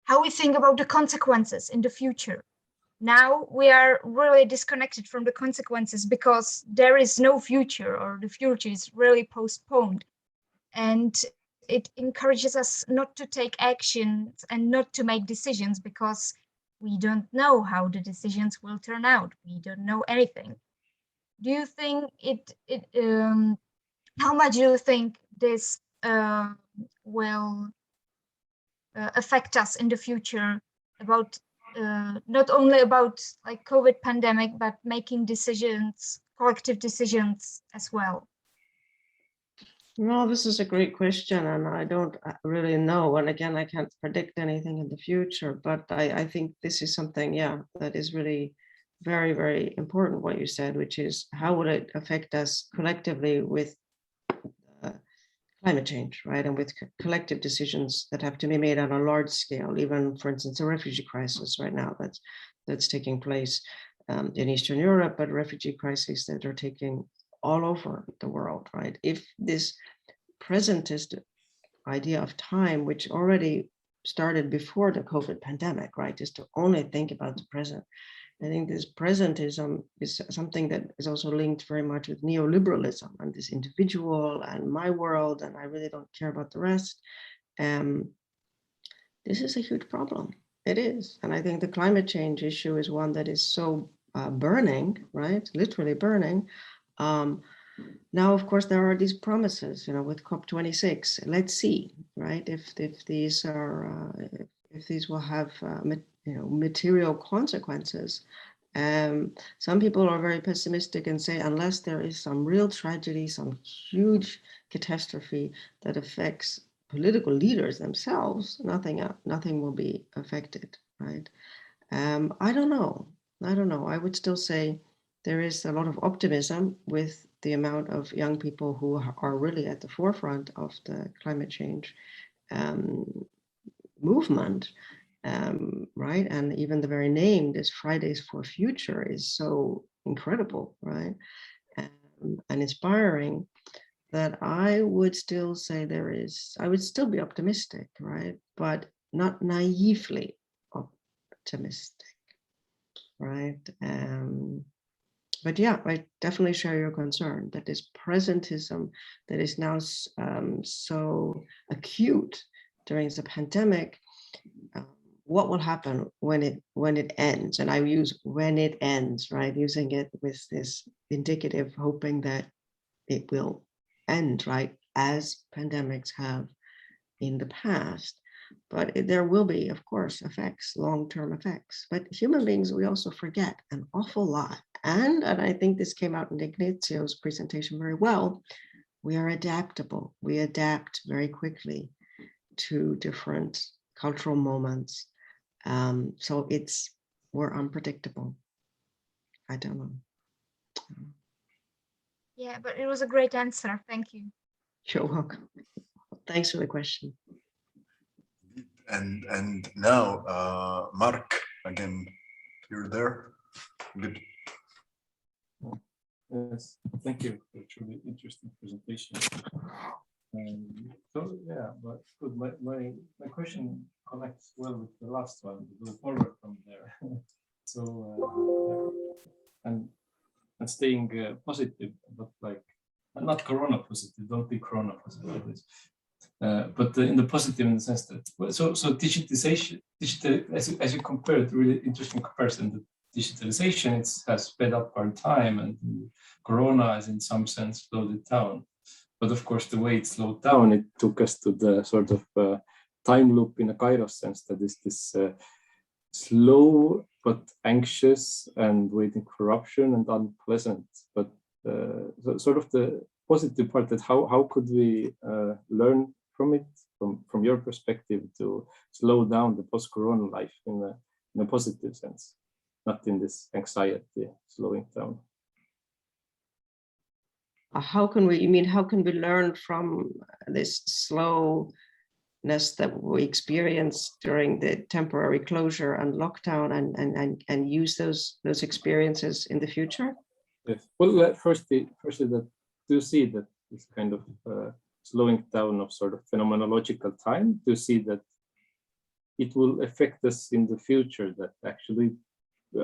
how we think about the consequences in the future. Now we are really disconnected from the consequences because there is no future, or the future is really postponed. And it encourages us not to take actions and not to make decisions because we don't know how the decisions will turn out. We don't know anything. Do you think how much do you think this will affect us in the future about not only about like COVID pandemic, but making decisions, collective decisions as well? No, this is a great question, and I don't really know. And again, I can't predict anything in the future, but I think this is something, yeah, that is really very, very important, what you said, which is how would it affect us collectively with climate change, right? And with collective decisions that have to be made on a large scale, even, for instance, the refugee crisis right now that's taking place in Eastern Europe, but refugee crises that are taking all over the world, right? If this presentist idea of time, which already started before the COVID pandemic, right, is to only think about the present. I think this presentism is something that is also linked very much with neoliberalism and this individual and my world, and I really don't care about the rest. This is a huge problem. It is. And I think the climate change issue is one that is so burning, right? Literally burning. Now, of course, there are these promises, with COP26. Let's see, right? If these are if these will have material consequences. Some people are very pessimistic and say unless there is some real tragedy, some huge catastrophe that affects political leaders themselves, nothing will be affected, right? I don't know. I would still say there is a lot of optimism with the amount of young people who are really at the forefront of the climate change movement, right? And even the very name, this Fridays for Future, is so incredible, right? And inspiring, that I would still say I would still be optimistic, right? But not naively optimistic, right? But yeah, I definitely share your concern that this presentism that is now so acute during the pandemic, what will happen when it ends? And I use when it ends, right? Using it with this indicative, hoping that it will end, right? As pandemics have in the past. But there will be, of course, effects, long-term effects. But human beings, we also forget an awful lot. And I think this came out in Ignazio's presentation very well. We are adaptable. We adapt very quickly to different cultural moments. So we're unpredictable. I don't know. Yeah, but it was a great answer. Thank you. You're welcome. Thanks for the question. And now, Mark, again, you're there. Good. Yes, thank you for a truly interesting presentation. So yeah, but good. My question connects well with the last one. Go forward from there. So and staying positive, but like not corona positive. Don't be corona positive. But in the positive, in the sense that so digitization, as you compare it, really interesting comparison. The digitalization has sped up our time, and corona has in some sense slowed it down. But of course, the way it slowed down, it took us to the sort of time loop in a Kairos sense, that is this slow but anxious and waiting for eruption and unpleasant. But sort of the positive part, that how could we learn from it, from your perspective, to slow down the post-corona life in a positive sense, not in this anxiety slowing down? How can we learn from this slowness that we experienced during the temporary closure and lockdown, and use those experiences in the future? Yes. Well, firstly, that do you see that this kind of slowing down of sort of phenomenological time, to see that it will affect us in the future, that actually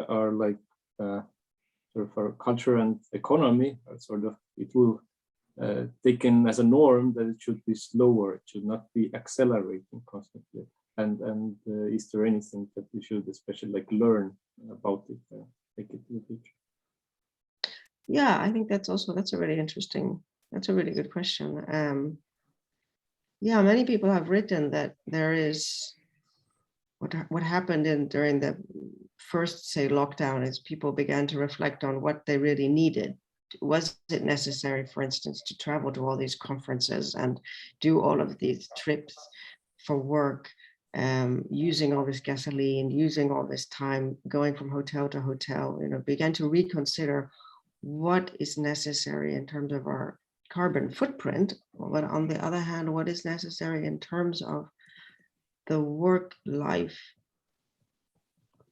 are like sort of our culture and economy are sort of, it will taken as a norm that it should be slower, it should not be accelerating constantly. And is there anything that we should especially like learn about it, take it to the future? Yeah, I think that's a really interesting, that's a really good question. Yeah, many people have written that there is what happened during the first, say, lockdown, is people began to reflect on what they really needed. Was it necessary, for instance, to travel to all these conferences and do all of these trips for work, using all this gasoline, using all this time, going from hotel to hotel, began to reconsider what is necessary in terms of our carbon footprint, but on the other hand, what is necessary in terms of the work-life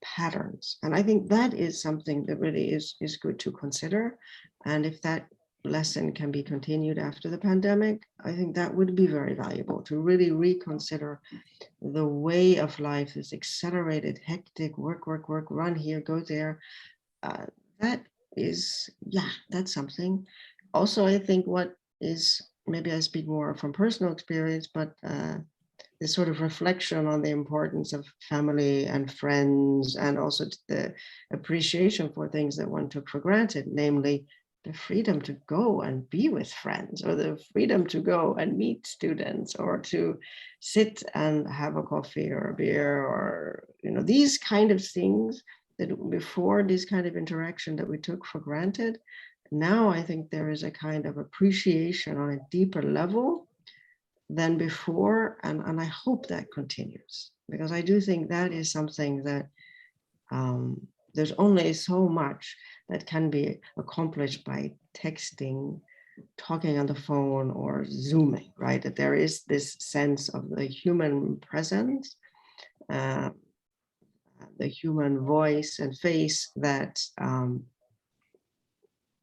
patterns. And I think that is something that really is good to consider. And if that lesson can be continued after the pandemic, I think that would be very valuable, to really reconsider the way of life, this accelerated, hectic work, run here, go there. That is, yeah, that's something. Also, I think what is, maybe I speak more from personal experience, but this sort of reflection on the importance of family and friends, and also the appreciation for things that one took for granted, namely the freedom to go and be with friends, or the freedom to go and meet students, or to sit and have a coffee or a beer, or these kind of things that before, this kind of interaction that we took for granted. Now I think there is a kind of appreciation on a deeper level than before, and I hope that continues, because I do think that is something that there's only so much that can be accomplished by texting, talking on the phone, or Zooming, right? That there is this sense of the human presence, the human voice and face that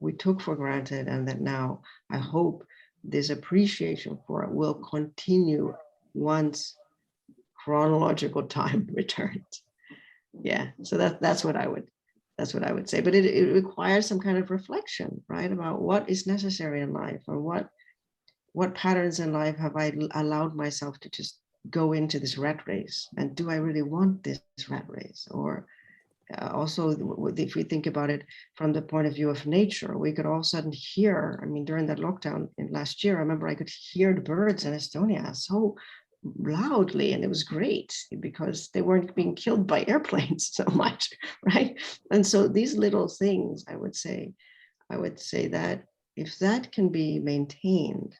we took for granted, and that now I hope this appreciation for it will continue once chronological time returns. Yeah, so that's what I would say. But it requires some kind of reflection, right, about what is necessary in life, or what patterns in life have I allowed myself to just go into this rat race, and do I really want this rat race? Or also, if we think about it from the point of view of nature, we could all of a sudden hear, I mean, during that lockdown in last year, I remember I could hear the birds in Estonia so loudly, and it was great because they weren't being killed by airplanes so much, right? And so these little things, I would say that if that can be maintained,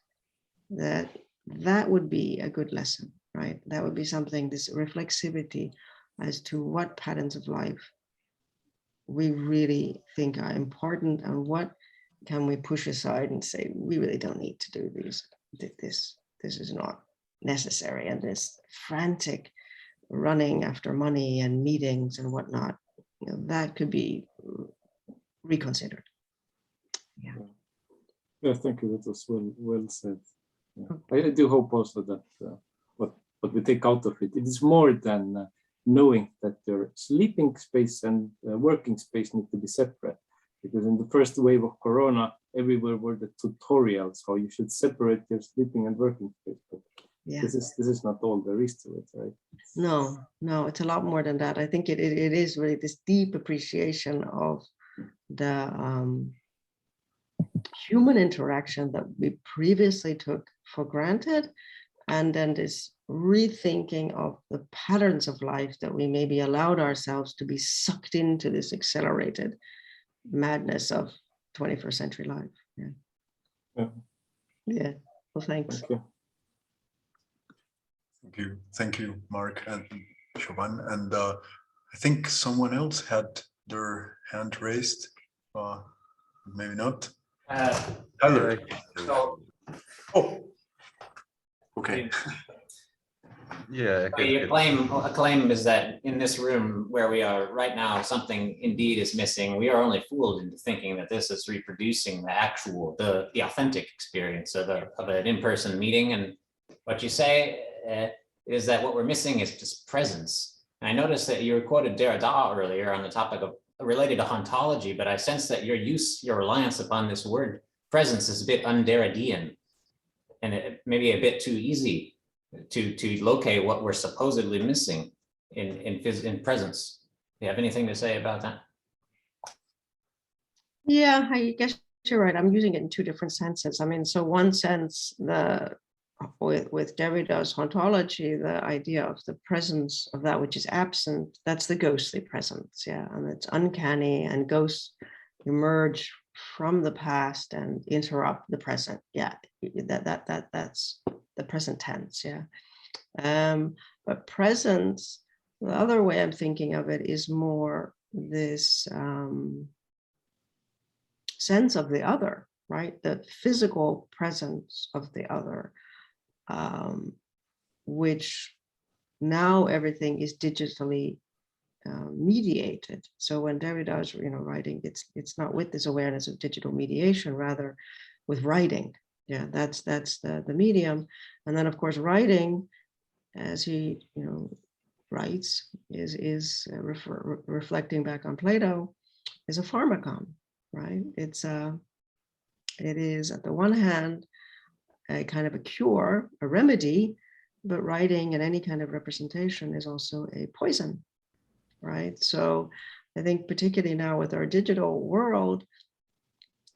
that would be a good lesson, right? That would be something, this reflexivity as to what patterns of life we really think are important, and what can we push aside and say, we really don't need to do this is not necessary, and this frantic running after money and meetings and whatnot, that could be reconsidered. Yeah. Yeah, thank you. That was well said. Yeah. I do hope also that what we take out of it is more than knowing that your sleeping space and working space need to be separate. Because in the first wave of Corona, everywhere were the tutorials how you should separate your sleeping and working space. But yeah, this is not all there is to it, right? No, it's a lot more than that. I think it is really this deep appreciation of the human interaction that we previously took for granted, and then this rethinking of the patterns of life that we maybe allowed ourselves to be sucked into, this accelerated madness of 21st century life. Yeah. Well, thanks. Thank you, Mark and Siobhan. And I think someone else had their hand raised. Maybe not. Tyler. Oh. Okay. Yeah. A claim is that in this room where we are right now, something indeed is missing. We are only fooled into thinking that this is reproducing the actual, the authentic experience of an in-person meeting. And what you say is that what we're missing is just presence. And I noticed that you quoted Derrida earlier on the topic of related to ontology, but I sense that your reliance upon this word presence is a bit un-Derridean, and it may be a bit too easy to locate what we're supposedly missing in presence. Do you have anything to say about that? Yeah, I guess you're right. I'm using it in two different senses. I mean, so one sense, with Derrida's ontology, the idea of the presence of that which is absent, that's the ghostly presence, yeah, and it's uncanny, and ghosts emerge from the past and interrupt the present. Yeah, that's the present tense. Yeah, but presence, the other way I'm thinking of it is more this sense of the other, right? The physical presence of the other, which now everything is digitally mediated. So when Derrida is writing, it's not with this awareness of digital mediation, rather with writing. Yeah, that's the medium. And then of course writing, as he writes, is reflecting back on Plato, is a pharmacon, right? It is at the one hand a kind of a cure, a remedy but writing and any kind of representation is also a poison, right? So I think particularly now with our digital world,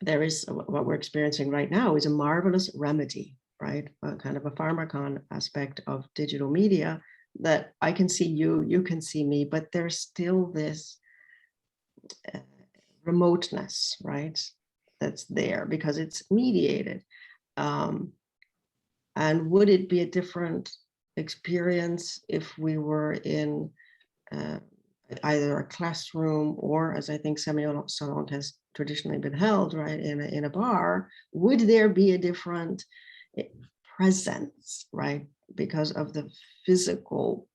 there is what we're experiencing right now is a marvelous remedy, right? A kind of a pharmacon aspect of digital media that I can see you, you can see me, but there's still this remoteness, right? That's there because it's mediated. And would it be a different experience if we were in either a classroom or, as I think Semiosalong has traditionally been held, right, in a bar? Would there be a different presence, right, because of the physical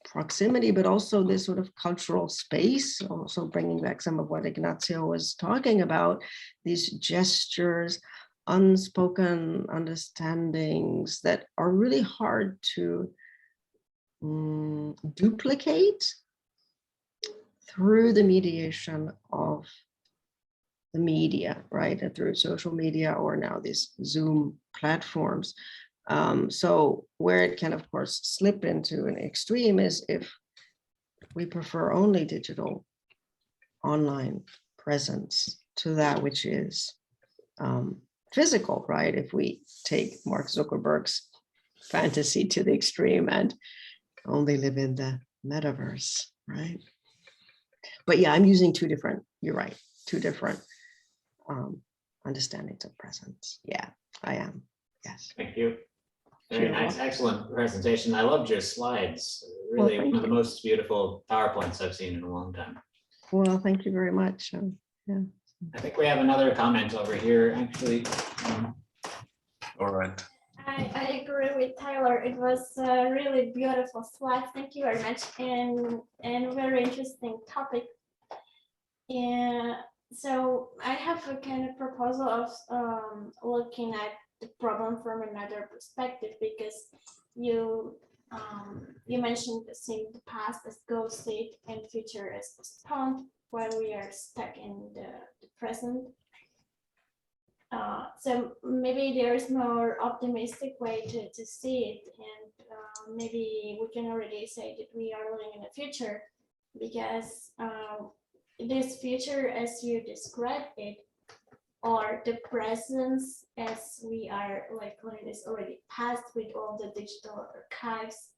proximity, but also this sort of cultural space, also bringing back some of what Ignacio was talking about, these gestures, unspoken understandings that are really hard to duplicate through the mediation of the media, right? And through social media or now these Zoom platforms. So where it can, of course, slip into an extreme is if we prefer only digital online presence to that which is physical, right? If we take Mark Zuckerberg's fantasy to the extreme and only live in the metaverse, right? But yeah, I'm using two different, you're right, two different understandings of presence. Yeah, I am, yes. Thank you. Very Sure. nice, excellent presentation. I loved your slides. Really one of the most beautiful PowerPoints I've seen in a long time. Well, thank you very much. Yeah. I think we have another comment over here, actually. All right. I agree with Tyler. It was a really beautiful slide. Thank you very much, and very interesting topic. And so I have a kind of proposal of looking at the problem from another perspective, because you mentioned seeing the past as ghosted and future as postponed, while we are stuck in the present. So maybe there is more optimistic way to see it, and maybe we can already say that we are living in the future, because this future, as you described it, or the presence as we are like when it's already past with all the digital archives.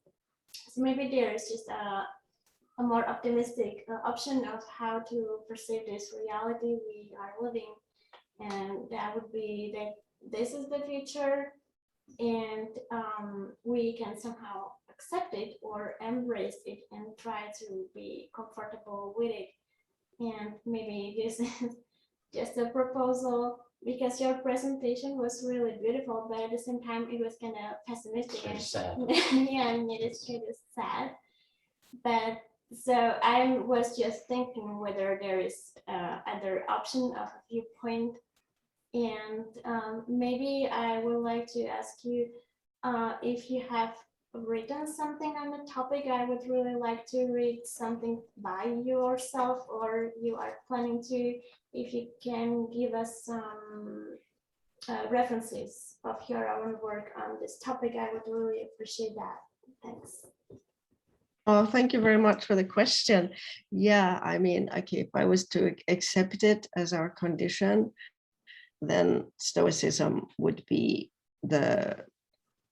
So maybe there is just a more optimistic option of how to perceive this reality we are living. And that would be that this is the future, and we can somehow accept it or embrace it and try to be comfortable with it. And maybe this is just a proposal, because your presentation was really beautiful, but at the same time it was kind of pessimistic and sad. Yeah, and it is kind of sad. But so I was just thinking whether there is other option of a viewpoint. And maybe I would like to ask you if you have written something on the topic. I would really like to read something by yourself, or you are planning to. If you can give us some references of your own work on this topic, I would really appreciate that. Thanks. Oh, thank you very much for the question. Yeah, I mean, okay, if I was to accept it as our condition, then Stoicism would be the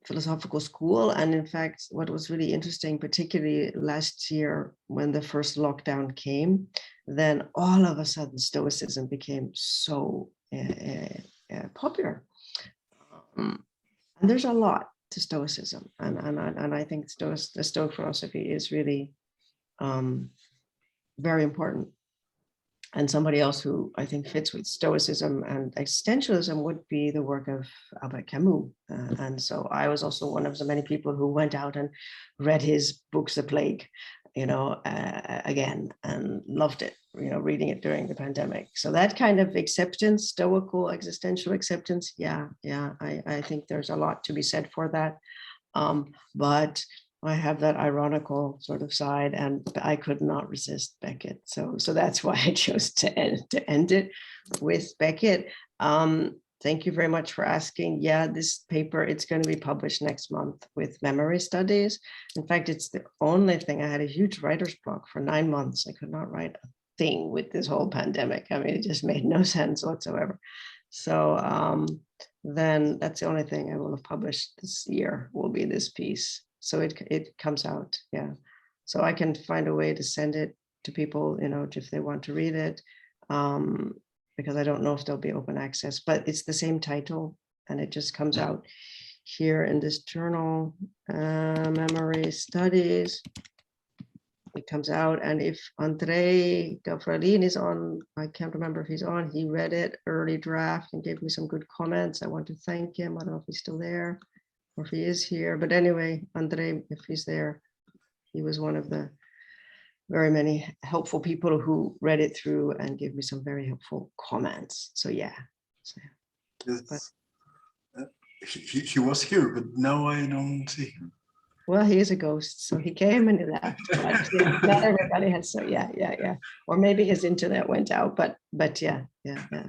philosophical school. And in fact, what was really interesting, particularly last year when the first lockdown came, then all of a sudden Stoicism became so popular. And there's a lot to Stoicism. And I think the Stoic philosophy is really very important. And somebody else who I think fits with Stoicism and existentialism would be the work of Albert Camus. And so I was also one of the many people who went out and read his books, The Plague, again, and loved it, reading it during the pandemic. So that kind of acceptance, stoical existential acceptance, I think there's a lot to be said for that. But I have that ironical sort of side, and I could not resist Beckett. So that's why I chose to end it with Beckett. Thank you very much for asking. Yeah, this paper, it's going to be published next month with memory studies. In fact, it's the only thing. I had a huge writer's block for 9 months. I could not write a thing with this whole pandemic. I mean, it just made no sense whatsoever. So then that's the only thing I will have published this year will be this piece. So it comes out, yeah. So I can find a way to send it to people, you know, if they want to read it. Because I don't know if there'll be open access, but it's the same title and it just comes out here in this journal, Memory Studies. It comes out, and if Andrei Gavralin is on, I can't remember if he's on, he read it, early draft, and gave me some good comments. I want to thank him. I don't know if he's still there or if he is here, but anyway, Andrei, if he's there, he was one of the very many helpful people who read it through and gave me some very helpful comments. So yeah. So, Yes. He was here, but now I don't see him. well, he is a ghost, so he came and he left. But, yeah, not everybody has, so yeah. Or maybe his internet went out, but yeah.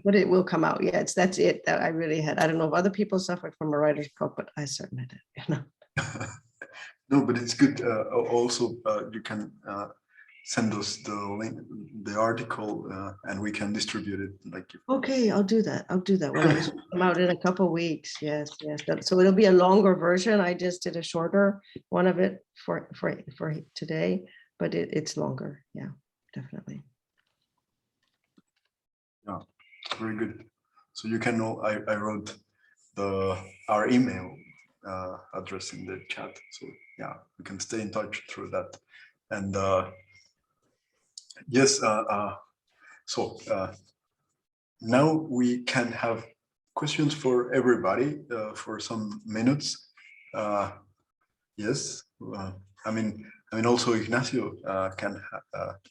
But it will come out. Yeah, that's it that I really had. I don't know if other people suffered from a writer's block, but I certainly did, you know. No, but it's good. Also, you can send us the link, the article, and we can distribute it. Like, Okay, I'll do that. When it come out in a couple of weeks. Yes. So it'll be a longer version. I just did a shorter one of it for today, but it's longer. Yeah, definitely. yeah, very good. So you can know. I wrote our email address in the chat. So yeah, we can stay in touch through that. And yes, so now we can have questions for everybody for some minutes. Yes, I mean also Ignacio can.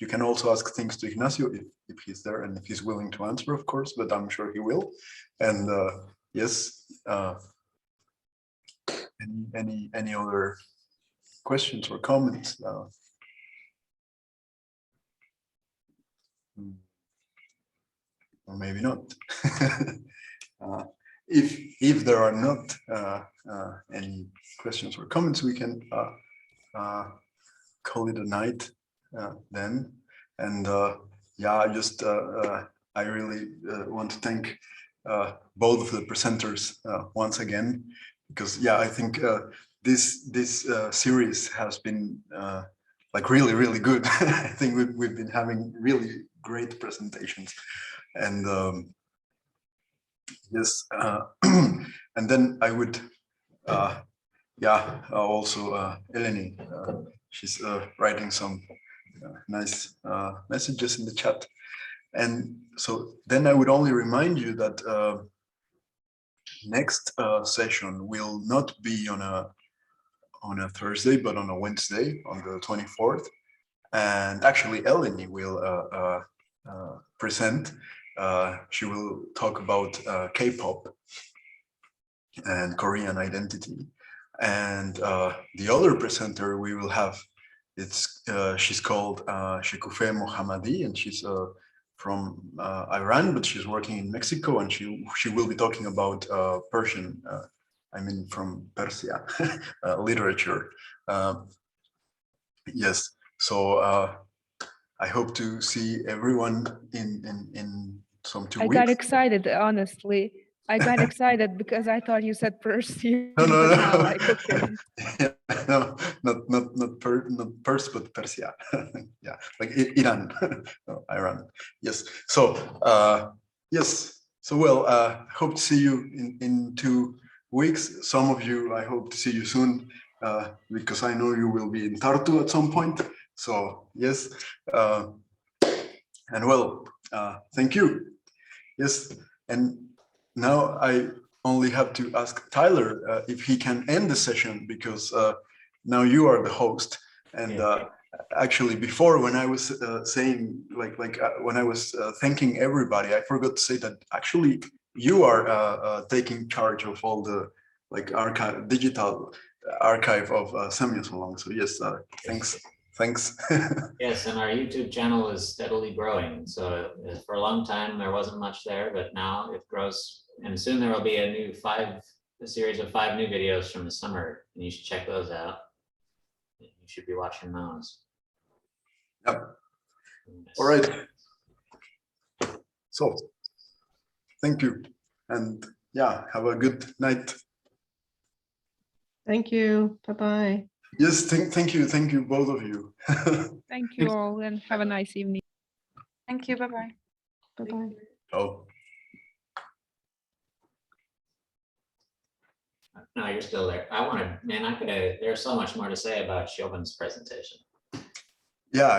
You can also ask things to Ignacio if he's there and if he's willing to answer, of course. But I'm sure he will. And yes, any other questions or comments? Or maybe not. If there are not any questions or comments, we can call it a night then. And yeah, I really want to thank both of the presenters once again, because yeah, I think this series has been like really good. I think we've been having really great presentations. And yes, and then I would, yeah, also Eleni, she's writing some nice messages in the chat. And so then I would only remind you that next session will not be on a Thursday, but on a Wednesday, on the 24th. And actually Eleni will present. She will talk about K-pop and Korean identity. And the other presenter we will have, she's called Shekufeh Mohammadi, and she's from Iran, but she's working in Mexico, and she will be talking about Persian, from Persia, literature. Yes, so I hope to see everyone in some 2 weeks. I got excited, honestly. I got excited because I thought you said Persia. No. Now, like, okay. Yeah, no, not Pers, but Persia. Yeah, like Iran, no, Iran. Yes. So yes. So well, hope to see you in 2 weeks. Some of you, I hope to see you soon, because I know you will be in Tartu at some point. So yes, and well, thank you. Yes, and now I only have to ask Tyler if he can end the session, because now you are the host. And actually, before, when I was saying when I was thanking everybody, I forgot to say that actually you are taking charge of all the digital archive of Semiosalong. So yes, thanks. Yes, and our YouTube channel is steadily growing. So for a long time, there wasn't much there, but now it grows And soon there will be a series of 5 new videos from the summer, and you should check those out. You should be watching those. Yep. All right. So, thank you. And yeah, have a good night. Thank you. Bye-bye. Yes, thank you, both of you. Thank you all and have a nice evening. Thank you. Bye-bye. Bye-bye. Oh. No, you're still there. There's so much more to say about Siobhan's presentation. Yeah.